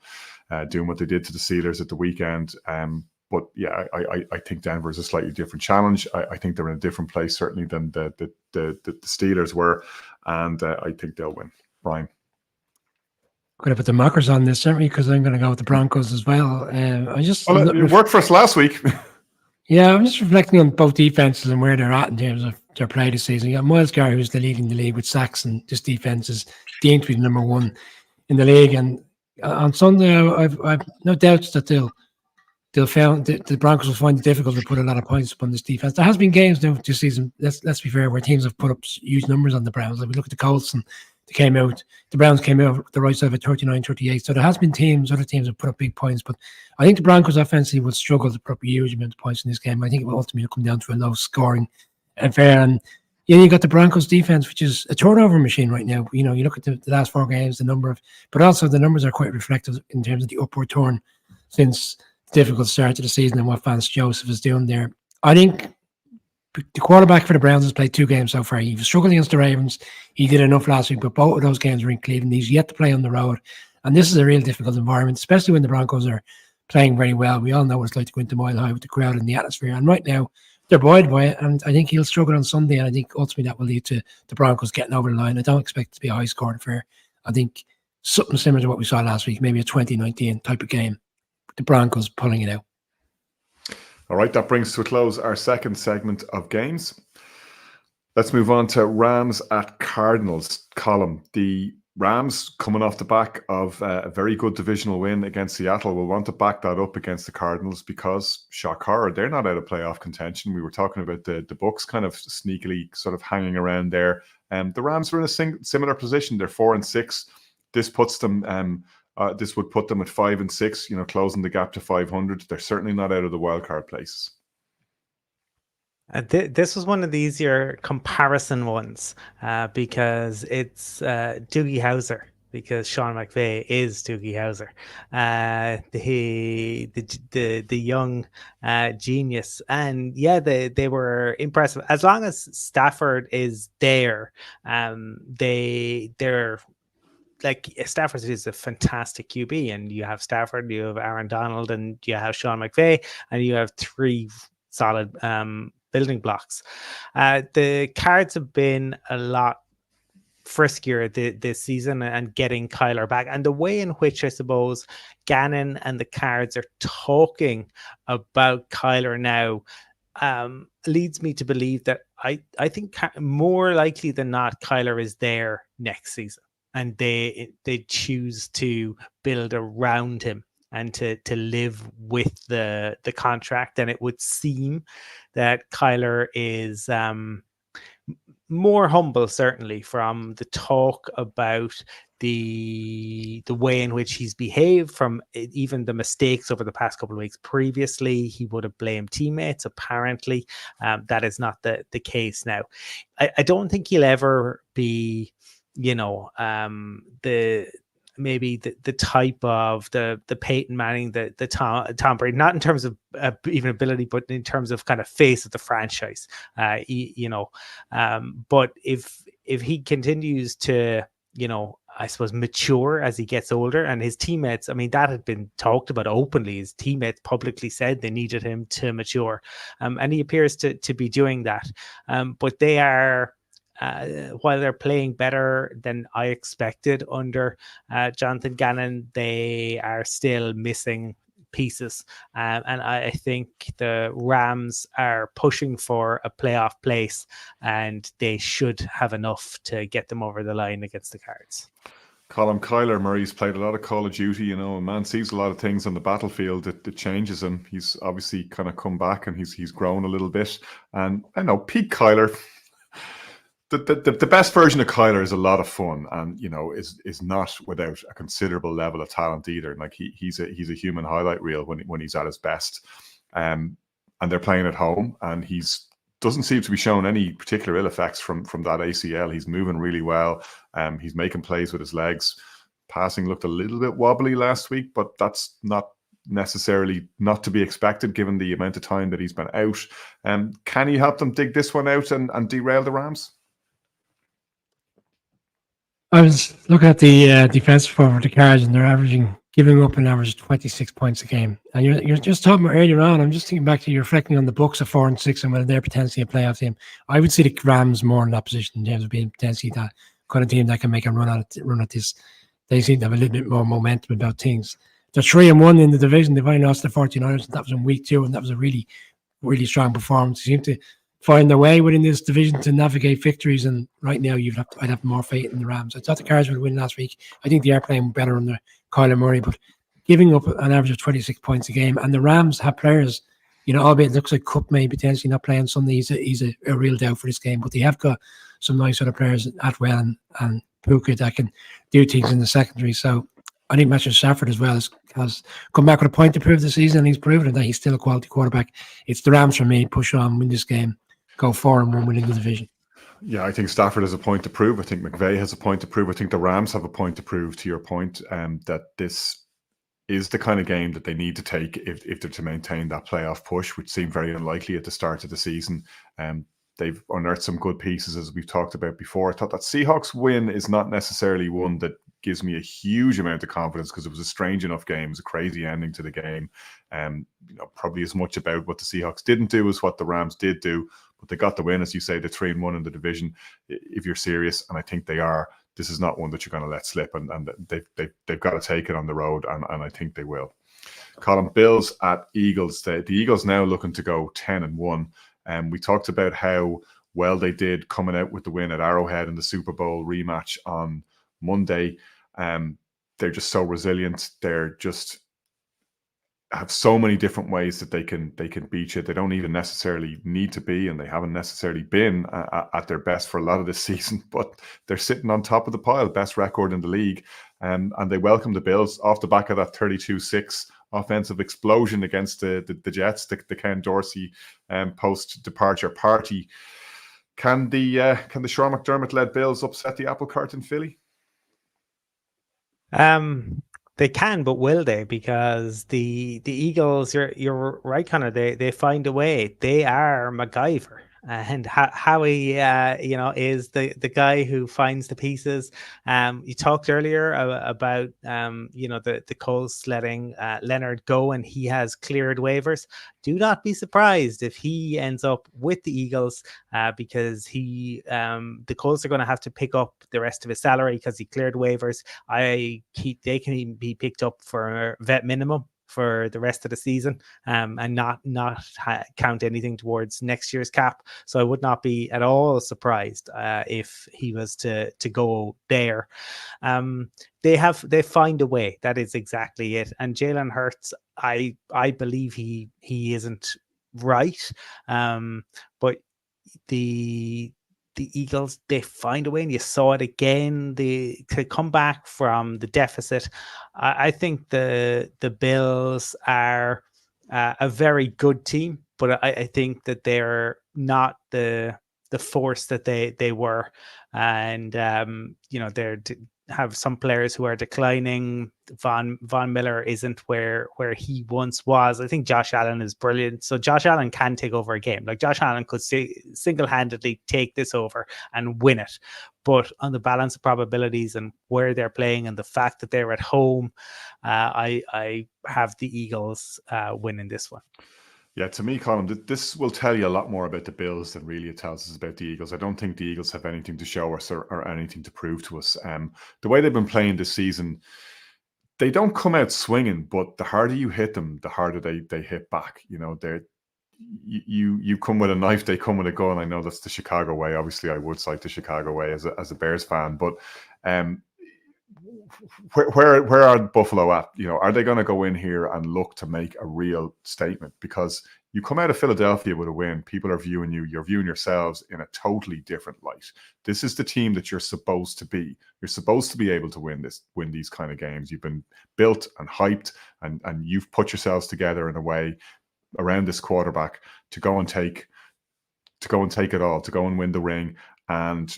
doing what they did to the Steelers at the weekend. But yeah, I think Denver is a slightly different challenge. I think they're in a different place certainly than the Steelers were, and I think they'll win. Brian. I'm going to put the markers on this, certainly, because I'm going to go with the Broncos as well. It worked for us last week. Yeah, I'm just reflecting on both defenses and where they're at in terms of their play this season. You got Myles Garrett, who's leading the league with sacks, and this defense is deemed to be the number one in the league. And on Sunday, I've no doubts that the Broncos will find it difficult to put a lot of points upon this defense. There has been games now this season, let's be fair, where teams have put up huge numbers on the Browns. Like we look at the Colts, and the Browns came out the right side of 39-38. So there has been other teams have put up big points, but I think the Broncos offensively will struggle to put up a huge amount of points in this game. I think it will ultimately come down to a low scoring affair. And you got the Broncos defense, which is a turnover machine right now. You look at the last 4 games, but also the numbers are quite reflective in terms of the upward turn since the difficult start to the season and what Vance Joseph is doing there. I think the quarterback for the Browns has played 2 games so far. He was struggling against the Ravens. He did enough last week, but both of those games were in Cleveland. He's yet to play on the road. And this is a real difficult environment, especially when the Broncos are playing very well. We all know what it's like to go into Mile High with the crowd and the atmosphere. And right now, they're buoyed by it. And I think he'll struggle on Sunday. And I think ultimately that will lead to the Broncos getting over the line. I don't expect it to be a high-scoring affair. I think something similar to what we saw last week, maybe a 2019 type of game. The Broncos pulling it out. All right, that brings to a close our second segment of games. Let's move on to Rams at Cardinals. Column. The Rams, coming off the back of a very good divisional win against Seattle, will want to back that up against the Cardinals because, shock horror, they're not out of playoff contention. We were talking about the Bucs kind of sneakily sort of hanging around there. The Rams were in a similar position. They're 4-6. This puts them... this would put them at 5-6, closing the gap to 500. They're certainly not out of the wildcard places. This was one of the easier comparison ones because it's Doogie Howser, because Sean McVay is Doogie Howser, the young genius. And yeah, they were impressive. As long as Stafford is there, they're like, Stafford is a fantastic QB, and you have Stafford, you have Aaron Donald, and you have Sean McVay, and you have 3 solid building blocks. The Cards have been a lot friskier this season and getting Kyler back. And the way in which I suppose Gannon and the Cards are talking about Kyler now leads me to believe that I think more likely than not, Kyler is there next season, and they choose to build around him and to live with the contract. And it would seem that Kyler is more humble, certainly, from the talk about the way in which he's behaved, from even the mistakes over the past couple of weeks. Previously, he would have blamed teammates. Apparently, that is not the case now. I don't think he'll ever be, maybe the type of the Peyton Manning, the Tom Brady, not in terms of even ability, but in terms of kind of face of the franchise. But if he continues to, I suppose, mature as he gets older, and his teammates, I mean, that had been talked about openly. His teammates publicly said they needed him to mature, and he appears to be doing that. But they are, while they're playing better than I expected under Jonathan Gannon, they are still missing pieces. And I think the Rams are pushing for a playoff place, and they should have enough to get them over the line against the Cards. Colin, Kyler Murray's played a lot of Call of Duty, a man sees a lot of things on the battlefield that changes him. He's obviously kind of come back, and he's grown a little bit. And I know Pete Kyler, the best version of Kyler is a lot of fun, and is not without a considerable level of talent either. Like he's a human highlight reel when he's at his best. And they're playing at home, and doesn't seem to be showing any particular ill effects from that ACL. He's moving really well. He's making plays with his legs. Passing looked a little bit wobbly last week, but that's not necessarily not to be expected given the amount of time that he's been out. Can he help them dig this one out and derail the Rams? I was looking at the defensive for the Cards, and they're giving up an average of 26 points a game. And you're just talking about earlier on. I'm just thinking back to you reflecting on the Bucs of 4-6 and whether they're potentially a playoff team. I would see the Rams more in that position in terms of being potentially that kind of team that can make a run at this. They seem to have a little bit more momentum about things. They're 3-1 in the division. They've only lost the 49ers. That was in week 2, and that was a really, really strong performance. They seem to find their way within this division to navigate victories, and right now I'd have more faith in the Rams. I thought the Cards would win last week. I think they are playing better under Kyler Murray, but giving up an average of 26 points a game, and the Rams have players, albeit it looks like Cup may potentially not play on Sunday. He's a real doubt for this game, but they have got some nice other players, Atwell and Puka, that can do things in the secondary. So I think Matthew Stafford as well has come back with a point to prove this season, and he's proven that he's still a quality quarterback. It's the Rams for me. Push on, win this game, go 4-1, winning the division. Yeah, I think Stafford has a point to prove. I think McVay has a point to prove. I think the Rams have a point to prove, to your point, that this is the kind of game that they need to take if they're to maintain that playoff push, which seemed very unlikely at the start of the season. They've unearthed some good pieces, as we've talked about before. I thought that Seahawks win is not necessarily one that gives me a huge amount of confidence, because it was a strange enough game. It was a crazy ending to the game. Probably as much about what the Seahawks didn't do as what the Rams did do, but they got the win, as you say, the 3-1 in the division. If you're serious, and I think they are, this is not one that you're going to let slip, and they've got to take it on the road, and I think they will. Colin, Bills at Eagles. The Eagles now looking to go 10-1. We talked about how well they did coming out with the win at Arrowhead in the Super Bowl rematch on Monday. They're just so resilient. They're just have so many different ways that they can beat you. They don't even necessarily need to be, and they haven't necessarily been at their best for a lot of this season, but they're sitting on top of the pile, best record in the league. And they welcome the Bills off the back of that 32-6 offensive explosion against the Jets, the Ken Dorsey post-departure party. Can the Sean McDermott-led Bills upset the apple cart in Philly? They can, but will they? Because the Eagles, you're right, Connor. They find a way. They are MacGyver. and Howie, is the guy who finds the pieces. You talked earlier about the Colts letting Leonard go, and he has cleared waivers. Do not be surprised if he ends up with the Eagles, because the Colts are going to have to pick up the rest of his salary because he cleared waivers. They can be picked up for vet minimum for the rest of the season, and not count anything towards next year's cap. So I would not be at all surprised if he was to go there. They find a way. That is exactly it. And Jalen Hurts, I believe he isn't right, but the Eagles, they find a way, and you saw it again. They to come back from the deficit. I think the Bills are a very good team, but I think that they're not the force that they were, and they're have some players who are declining. Von Miller isn't where he once was. I think Josh Allen is brilliant. So Josh Allen can take over a game. Like Josh Allen could single-handedly take this over and win it. But on the balance of probabilities and where they're playing and the fact that they're at home, I have the Eagles winning this one. Yeah, to me, Colin, this will tell you a lot more about the Bills than really it tells us about the Eagles. I don't think the Eagles have anything to show us or anything to prove to us. The way they've been playing this season, they don't come out swinging, but the harder you hit them, the harder they hit back. You come with a knife, they come with a gun. I know that's the Chicago way. Obviously, I would cite the Chicago way as a Bears fan, but where are Buffalo at? Are they going to go in here and look to make a real statement? Because you come out of Philadelphia with a win, people are viewing you, you're viewing yourselves in a totally different light. This is the team that you're supposed to be. You're supposed to be able to win these kind of games. You've been built and hyped, and you've put yourselves together in a way around this quarterback to go and take it all, to go and win the ring. And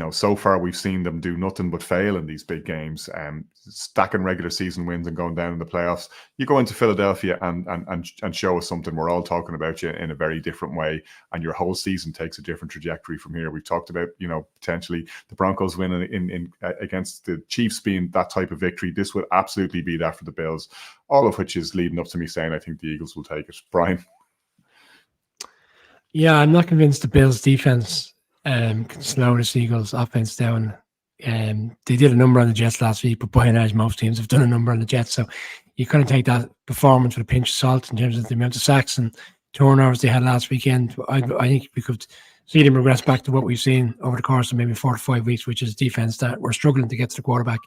so far we've seen them do nothing but fail in these big games, stacking regular season wins and going down in the playoffs. You go into Philadelphia and show us something. We're all talking about you in a very different way, and your whole season takes a different trajectory from here. We've talked about, potentially the Broncos winning in against the Chiefs being that type of victory. This would absolutely be that for the Bills, all of which is leading up to me saying I think the Eagles will take it. Brian? Yeah, I'm not convinced the Bills defense can slow the Eagles offense down. They did a number on the Jets last week, but by and large, most teams have done a number on the Jets. So you kind of take that performance with a pinch of salt in terms of the amount of sacks and turnovers they had last weekend. I think we could see them regress back to what we've seen over the course of maybe 4 to 5 weeks, which is defense that we're struggling to get to the quarterback.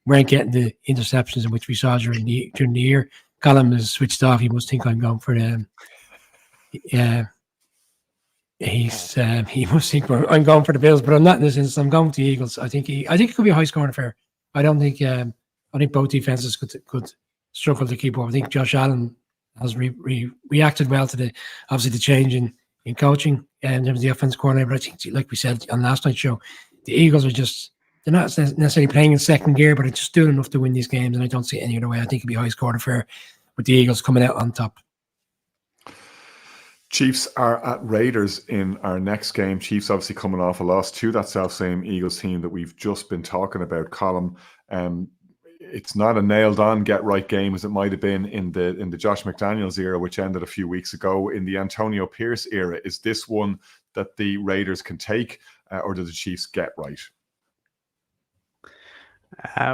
We ain't getting the interceptions in which we saw during the year. Colin is switched off. He must think I'm going for them. Yeah. He must think I'm going for the Bills, but I'm not in this instance. I'm going with the Eagles. I think it could be a high scoring affair. I think both defenses could struggle to keep up. I think Josh Allen has reacted well to the change in coaching in terms of the offensive coordinator. But I think, like we said on last night's show, the Eagles they're not necessarily playing in second gear, but it's just doing enough to win these games, and I don't see any other way. I think it'd be a high scoring affair with the Eagles coming out on top. Chiefs are at Raiders in our next game. Chiefs obviously coming off a loss to that self-same Eagles team that we've just been talking about, Colin. It's not a nailed-on get-right game as it might have been in the Josh McDaniels era, which ended a few weeks ago. In the Antonio Pierce era, is this one that the Raiders can take, or do the Chiefs get right?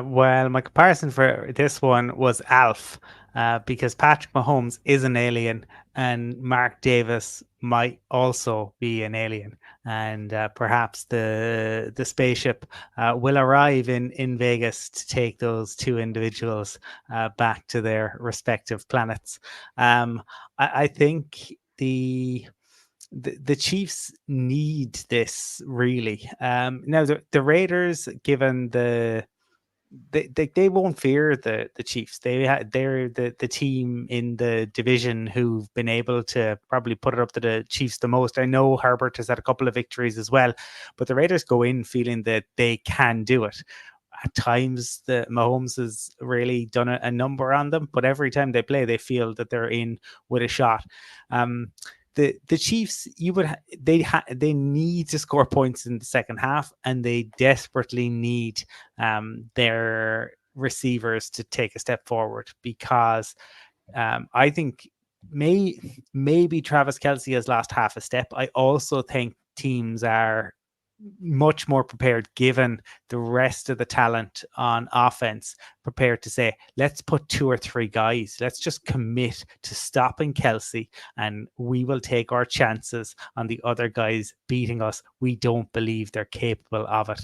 Well, my comparison for this one was Alf, because Patrick Mahomes is an alien and Mark Davis might also be an alien. And perhaps the spaceship will arrive in Vegas to take those two individuals back to their respective planets. I think the Chiefs need this really. Now the Raiders, given they won't fear the Chiefs. They're the team in the division who've been able to probably put it up to the Chiefs the most. I know Herbert has had a couple of victories as well, but the Raiders go in feeling that they can do it. At times, the Mahomes has really done a number on them, but every time they play, they feel that they're in with a shot. the Chiefs, they need to score points in the second half, and they desperately need their receivers to take a step forward, because I think maybe Travis Kelce has lost half a step. I also think teams are much more prepared, given the rest of the talent on offense, prepared to say, let's put 2 or 3 guys, let's just commit to stopping Kelce, and we will take our chances on the other guys beating us. We don't believe they're capable of it.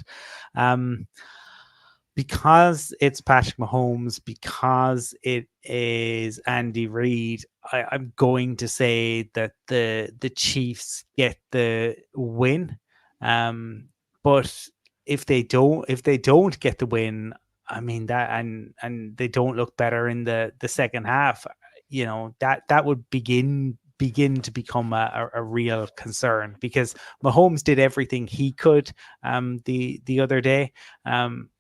Because it's Patrick Mahomes, because it is Andy Reid, I'm going to say that the Chiefs get the win. But if they don't get the win, I mean, that and they don't look better in the second half, that would begin to become a real concern, because Mahomes did everything he could the other day,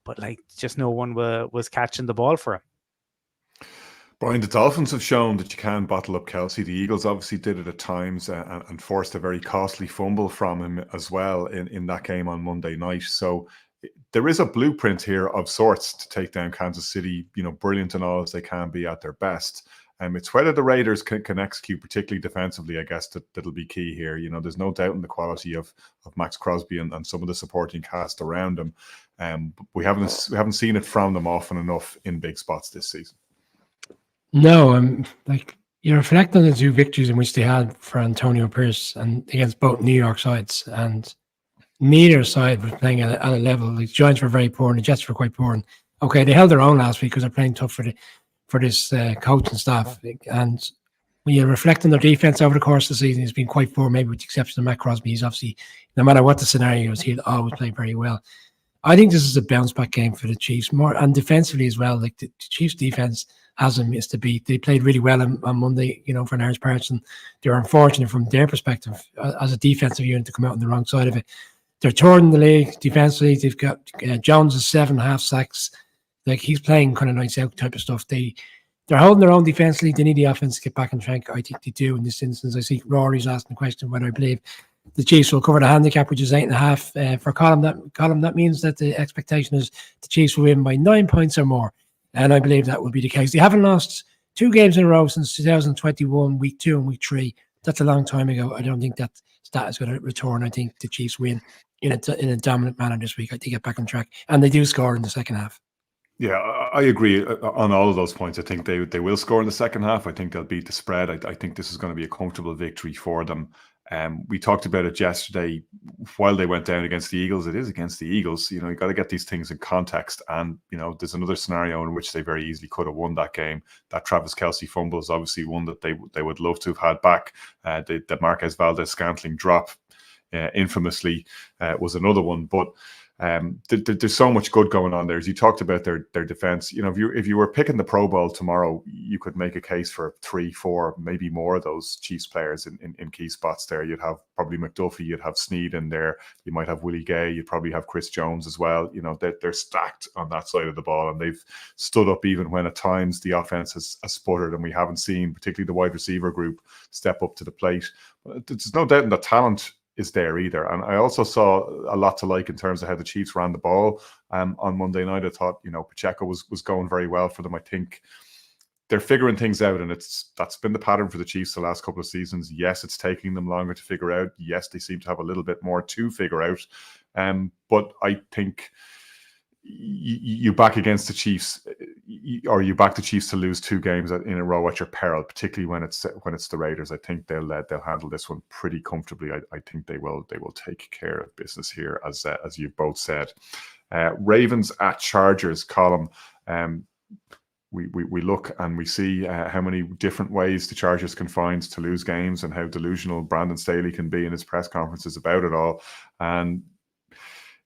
but just no one was catching the ball for him. Brian, the Dolphins have shown that you can bottle up Kelce. The Eagles obviously did it at times and forced a very costly fumble from him as well in that game on Monday night. So there is a blueprint here of sorts to take down Kansas City, brilliant and all as they can be at their best. It's whether the Raiders can execute, particularly defensively, I guess, that'll be key here. There's no doubt in the quality of Max Crosby and some of the supporting cast around him. We haven't seen it from them often enough in big spots this season. No, you reflect on the 2 victories in which they had for Antonio Pierce and against both New York sides, and neither side was playing at a level. The Giants were very poor and the Jets were quite poor. And okay, they held their own last week because they're playing tough for this coach and staff. And when you reflect on their defense over the course of the season, it's been quite poor, maybe with the exception of Matt Crosby. He's obviously, no matter what the scenario is, he'll always play very well. I think this is a bounce back game for the Chiefs, more and defensively as well. Like the Chiefs defense hasn't missed a beat. They played really well on Monday, for an Irish parts, and they're unfortunate from their perspective as a defensive unit to come out on the wrong side of it. They're touring the league defensively. They've got Jones is 7.5 sacks. Like, he's playing kind of nice out type of stuff. They're holding their own defensively. They need the offense to get back on track. I think they do in this instance. I see Rory's asking the question whether I believe the Chiefs will cover the handicap, which is 8.5 for Column. That means that the expectation is the Chiefs will win by 9 points or more, and I believe that will be the case. They haven't lost 2 games in a row since 2021, week 2 and week 3. That's a long time ago. I don't think that stat is going to return. I think the Chiefs win in a dominant manner this week. I think they get back on track, and they do score in the second half. Yeah, I agree on all of those points. I think they will score in the second half. I think they'll beat the spread. I think this is going to be a comfortable victory for them. We talked about it yesterday while they went down against the Eagles. It is against the Eagles. You got to get these things in context. And, there's another scenario in which they very easily could have won that game. That Travis Kelce fumble is obviously one that they would love to have had back. The Marquez Valdez-Scantling drop infamously was another one. But there's so much good going on there. As you talked about their defense, if you were picking the Pro Bowl tomorrow, you could make a case for 3, 4, maybe more of those Chiefs players in key spots there. You'd have probably McDuffie, you'd have Snead in there, you might have Willie Gay, you'd probably have Chris Jones as well. They're stacked on that side of the ball, and they've stood up even when at times the offense has sputtered, and we haven't seen particularly the wide receiver group step up to the plate. But there's no doubt in the talent is there either. And I also saw a lot to like in terms of how the Chiefs ran the ball on Monday night. I thought, Pacheco was going very well for them. I think they're figuring things out, and that's been the pattern for the Chiefs the last couple of seasons. Yes, it's taking them longer to figure out. Yes, they seem to have a little bit more to figure out. But I think you back against the Chiefs, or you back the Chiefs to lose 2 games in a row at your peril, particularly when it's the Raiders. I think they'll handle this one pretty comfortably. I think they will take care of business here, as you've both said. Ravens at Chargers, Column. We look and we see how many different ways the Chargers can find to lose games, and how delusional Brandon Staley can be in his press conferences about it all. And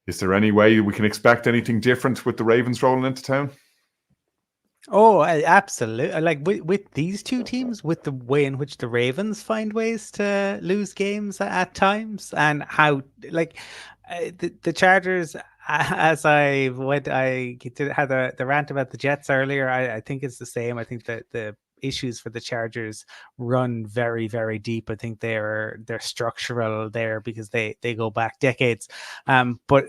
is there any way we can expect anything different with the Ravens rolling into town? Oh, absolutely. Like with these 2 teams, with the way in which the Ravens find ways to lose games at times, and how the Chargers, as I had the rant about the Jets earlier, I think it's the same. I think that the issues for the Chargers run very, very deep. I think they're structural there because they go back decades. But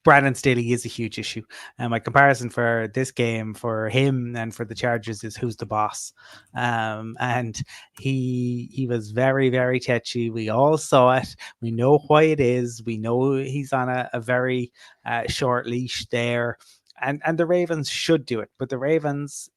Brandon Staley is a huge issue. And my comparison for this game for him and for the Chargers is who's the boss. And he was very, very touchy. We all saw it. We know why it is. We know he's on a very short leash there. And the Ravens should do it. But the Ravens,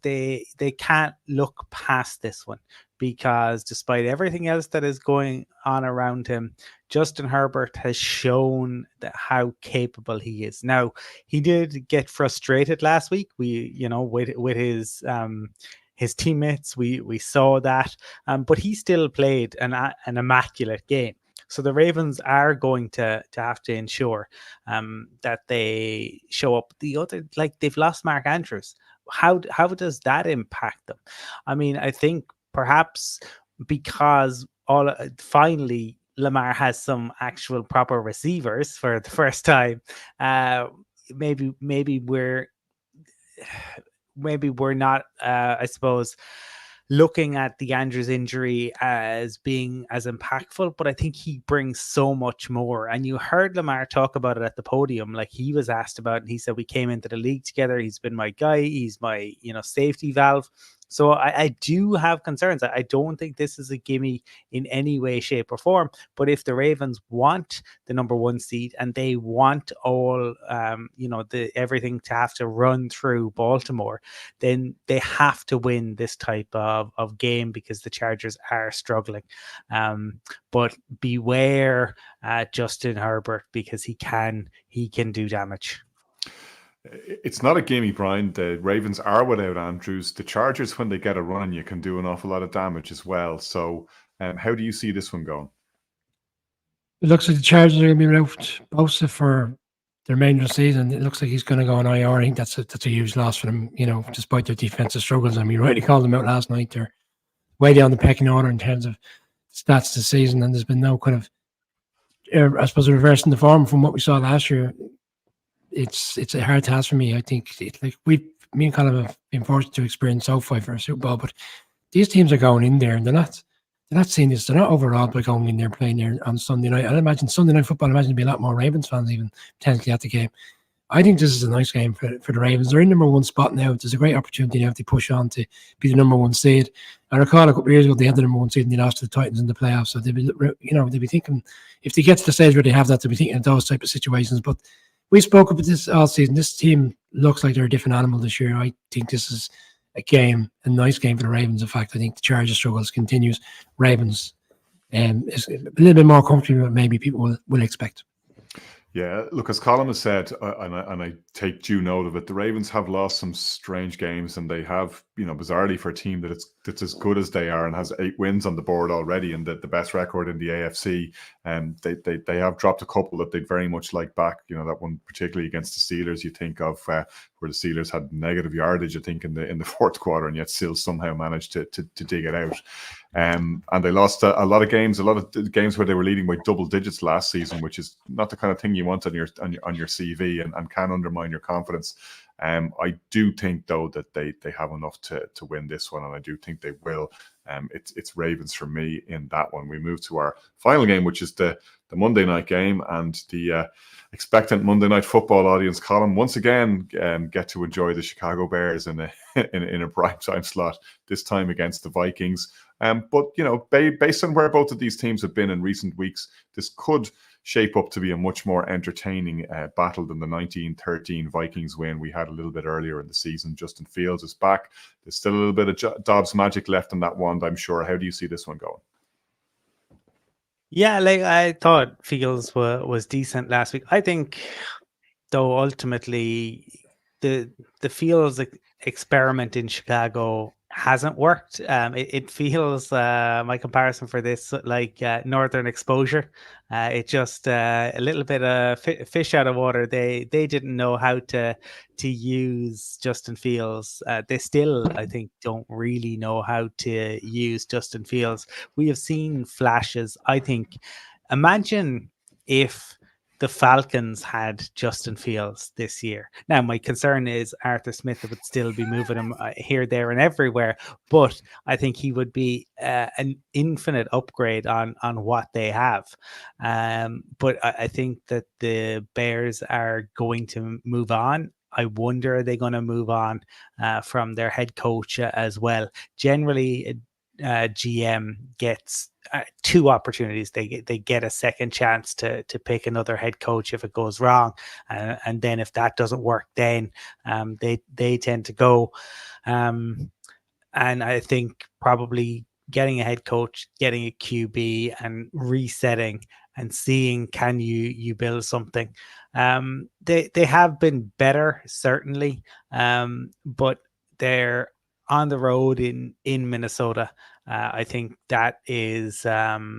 they can't look past this one, because despite everything else that is going on around him, Justin Herbert has shown how capable he is. Now, he did get frustrated last week. With his teammates, we saw that, but he still played an immaculate game. So the Ravens are going to have to ensure that they show up. The other, like, they've lost Mark Andrews. How does that impact them? I mean, I think perhaps because finally Lamar has some actual proper receivers for the first time. Maybe we're not, I suppose, looking at the Andrews injury as being as impactful, but I think he brings so much more. And you heard Lamar talk about it at the podium. Like, he was asked about it, and he said, we came into the league together. He's been my guy. He's my, safety valve. So I do have concerns. I don't think this is a gimme in any way, shape, or form. But if the Ravens want the number one seed and they want all, everything to have to run through Baltimore, then they have to win this type of game, because the Chargers are struggling. But beware Justin Herbert, because he can do damage. It's not a gimme, Brian. The Ravens are without Andrews. The Chargers, when they get a run, you can do an awful lot of damage as well. So how do you see this one going? It looks like the Chargers are going to be without Bosa for the remainder of the season. It looks like he's going to go on IR. I think that's a huge loss for them, despite their defensive struggles. I mean, rightly called them out last night. They're way down the pecking order in terms of stats this season, and there's been no kind of, I suppose, reversing the form from what we saw last year. It's a hard task for me. I think me and Colin have been forced to experience SoFi for a Super Bowl, but these teams are going in there and they're not seeing this. They're not overawed by going in there playing there on Sunday night. I imagine Sunday night football. I imagine there'll be a lot more Ravens fans even potentially at the game. I think this is a nice game for the Ravens. They're in number one spot now. There's a great opportunity now to push on to be the number one seed. I recall a couple of years ago they had the number one seed and they lost to the Titans in the playoffs. So they'd be thinking, if they get to the stage where they have that, they'll be thinking of those type of situations. But we spoke about this all season. This team looks like they're a different animal this year. I think this is a nice game for the Ravens. In fact, I think the Chargers struggles continues. Ravens is a little bit more comfortable than maybe people will expect. Yeah, look, as Colin has said, and I take due note of it, the Ravens have lost some strange games, and they have, bizarrely, for a team that's as good as they are and has 8 wins on the board already, and the best record in the AFC, and they have dropped a couple that they'd very much like back. That one particularly against the Steelers, you think of, where the Steelers had negative yardage, I think, in the fourth quarter, and yet still somehow managed to dig it out. And they lost a lot of games where they were leading by double digits last season, which is not the kind of thing you want on your CV and can undermine your confidence. I do think, though, that they have enough to win this one, and I do think they will. It's Ravens for me in that one. We move to our final game, which is the Monday night game, and the expectant Monday night football audience, Colin, once again get to enjoy the Chicago Bears in a primetime slot, this time against the Vikings. But based on where both of these teams have been in recent weeks, this could shape up to be a much more entertaining battle than the 1913 Vikings win we had a little bit earlier in the season. Justin Fields is back. There's still a little bit of Dobbs magic left in that wand, I'm sure. How do you see this one going? Yeah, like, I thought Fields was decent last week. I think, though, ultimately the Fields experiment in Chicago hasn't worked. It feels, my comparison for this, like Northern Exposure. It just a little bit of fish out of water. They didn't know how to use Justin Fields. They still, I think, don't really know how to use Justin Fields. We have seen flashes. I think, imagine if the Falcons had Justin Fields this year. Now, my concern is Arthur Smith would still be moving him here, there, and everywhere, but I think he would be an infinite upgrade on what they have. But I think that the Bears are going to move on. I wonder, are they going to move on from their head coach as well? Generally, GM gets 2 opportunities. They get a second chance to pick another head coach if it goes wrong, and then if that doesn't work, then they tend to go. And I think probably getting a head coach, getting a QB, and resetting and seeing, can you build something. They have been better, certainly, but they're on the road in Minnesota. I think that is I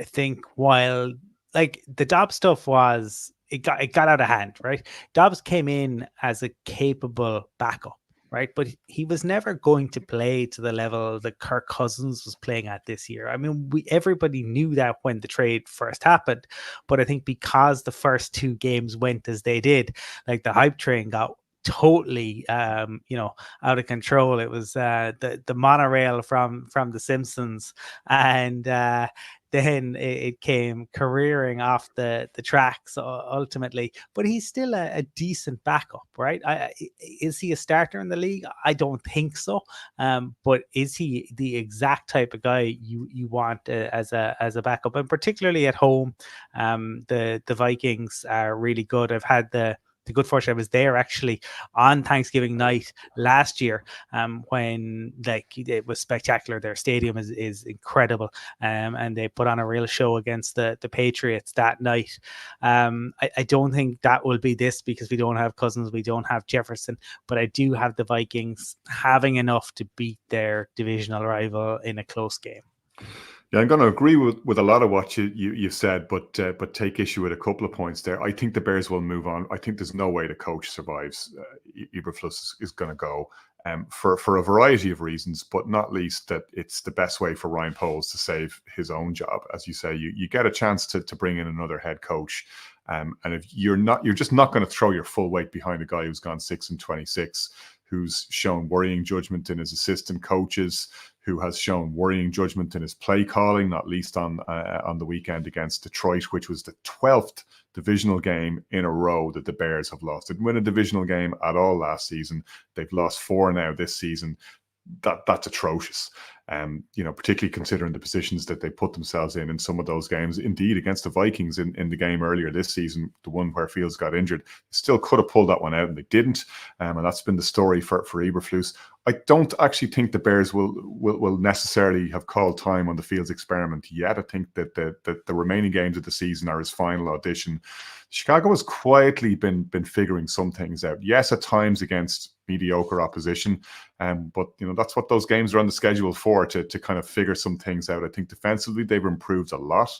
think, while like the Dobbs stuff was, it got out of hand, right? Dobbs came in as a capable backup, right? But he was never going to play to the level that Kirk Cousins was playing at this year. I mean, everybody knew that when the trade first happened, but I think because the first 2 games went as they did, like the hype train got totally out of control. It was the monorail from the Simpsons, and then it came careering off the tracks ultimately. But he's still a decent backup, right? Is he a starter in the league? I don't think so. But is he the exact type of guy you want as a backup, and particularly at home? The Vikings are really good. I've had the good fortune, I was there actually on Thanksgiving night last year, when it was spectacular. Their stadium is incredible, and they put on a real show against the Patriots that night. I don't think that will be this, because we don't have Cousins, we don't have Jefferson, but I do have the Vikings having enough to beat their divisional rival in a close game. Yeah, I'm going to agree with a lot of what you said, but take issue with a couple of points there. I think the Bears will move on. I think there's no way the coach survives. Eberflus is going to go for a variety of reasons, but not least that it's the best way for Ryan Poles to save his own job. As you say, you get a chance to bring in another head coach, and if you're just not going to throw your full weight behind a guy who's gone 6-26, who's shown worrying judgment in his assistant coaches, who has shown worrying judgment in his play calling, not least on the weekend against Detroit, which was the 12th divisional game in a row that the Bears have lost. They didn't win a divisional game at all last season. They've lost 4 now this season. That's atrocious. Particularly considering the positions that they put themselves in some of those games. Indeed, against the Vikings in the game earlier this season, the one where Fields got injured, still could have pulled that one out, and they didn't. And that's been the story for Eberflus. I don't actually think the Bears will necessarily have called time on the Fields experiment yet. I think that the remaining games of the season are his final audition. Chicago has quietly been figuring some things out. Yes, at times against mediocre opposition, but that's what those games are on the schedule for, to kind of figure some things out. I think defensively they've improved a lot.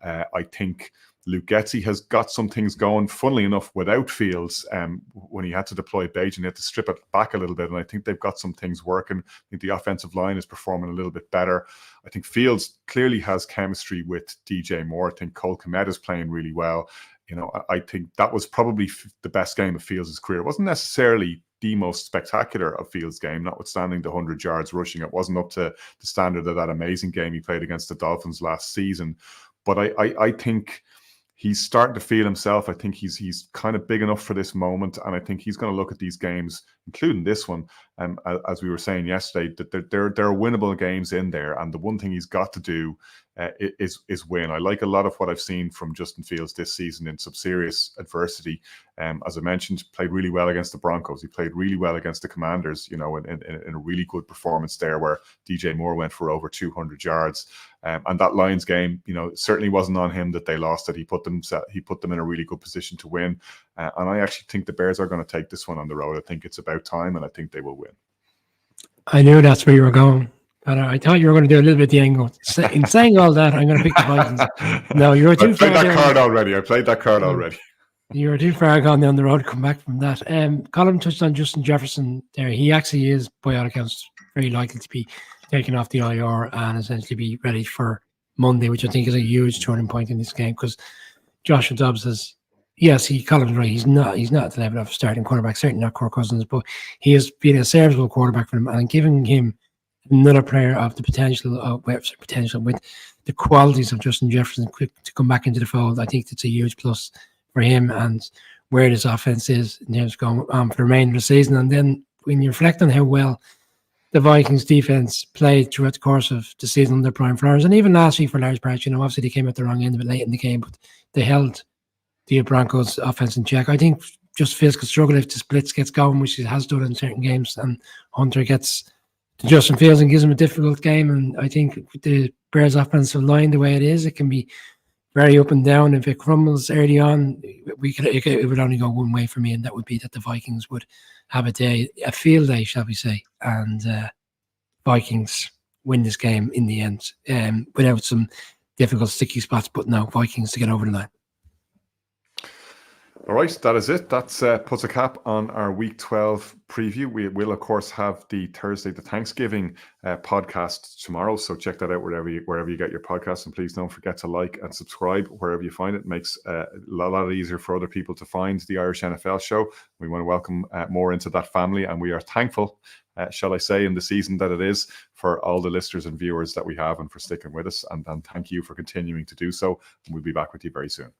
I think Luke Getsy has got some things going, funnily enough, without Fields, when he had to deploy Bajan, he had to strip it back a little bit, and I think they've got some things working. I think the offensive line is performing a little bit better. I think Fields clearly has chemistry with DJ Moore. I think Cole Kmet is playing really well. I think that was probably the best game of Fields' career. It wasn't necessarily the most spectacular of Fields' game, notwithstanding the 100 yards rushing. It wasn't up to the standard of that amazing game he played against the Dolphins last season. But I think he's starting to feel himself. I think he's kind of big enough for this moment, and I think he's going to look at these games, including this one, as we were saying yesterday, that there are winnable games in there, and the one thing he's got to do is win. I like a lot of what I've seen from Justin Fields this season in some serious adversity. As I mentioned, played really well against the Broncos. He played really well against the Commanders, in a really good performance there, where DJ Moore went for over 200 yards. And that Lions game, certainly wasn't on him that they lost it. He put them in a really good position to win. And I actually think the Bears are going to take this one on the road. I think it's about time, and I think they will win. I knew that's where you were going. But I thought you were going to do a little bit of the angle. In saying all that, I'm going to pick the Vikings. No, you were too far. I played that card already. You were too far gone down the road to come back from that. Colin touched on Justin Jefferson there. He actually is, by all accounts, very likely to be taken off the IR and essentially be ready for Monday, which I think is a huge turning point in this game, because Joshua Dobbs has, yes, Colin's right. He's not at the level of starting quarterback, certainly not Kirk Cousins, but he has been a serviceable quarterback for them, and giving him another player of the potential, with the qualities of Justin Jefferson quick to come back into the fold. I think it's a huge plus for him and where this offense is in terms of going on for the remainder of the season. And then when you reflect on how well the Vikings defense played throughout the course of the season under Brian Flores, and even last week for large parts, obviously they came at the wrong end of it late in the game, but they held the Broncos offense in check. I think just physical struggle if the splits gets going, which it has done in certain games, and Hunter gets to Justin Fields and gives him a difficult game. And I think with the Bears offensive line the way it is, it can be very up and down. If it crumbles early on, it would only go one way for me, and that would be that the Vikings would have a field day, shall we say, and Vikings win this game in the end, without some difficult sticky spots, but no, Vikings to get over the line. All right, that is it. That's puts a cap on our Week 12 preview. We will, of course, have the Thanksgiving podcast tomorrow. So check that out wherever you get your podcasts. And please don't forget to like and subscribe wherever you find it. It makes a lot easier for other people to find the Irish NFL show. We want to welcome more into that family. And we are thankful, shall I say, in the season that it is, for all the listeners and viewers that we have and for sticking with us. And thank you for continuing to do so. And we'll be back with you very soon.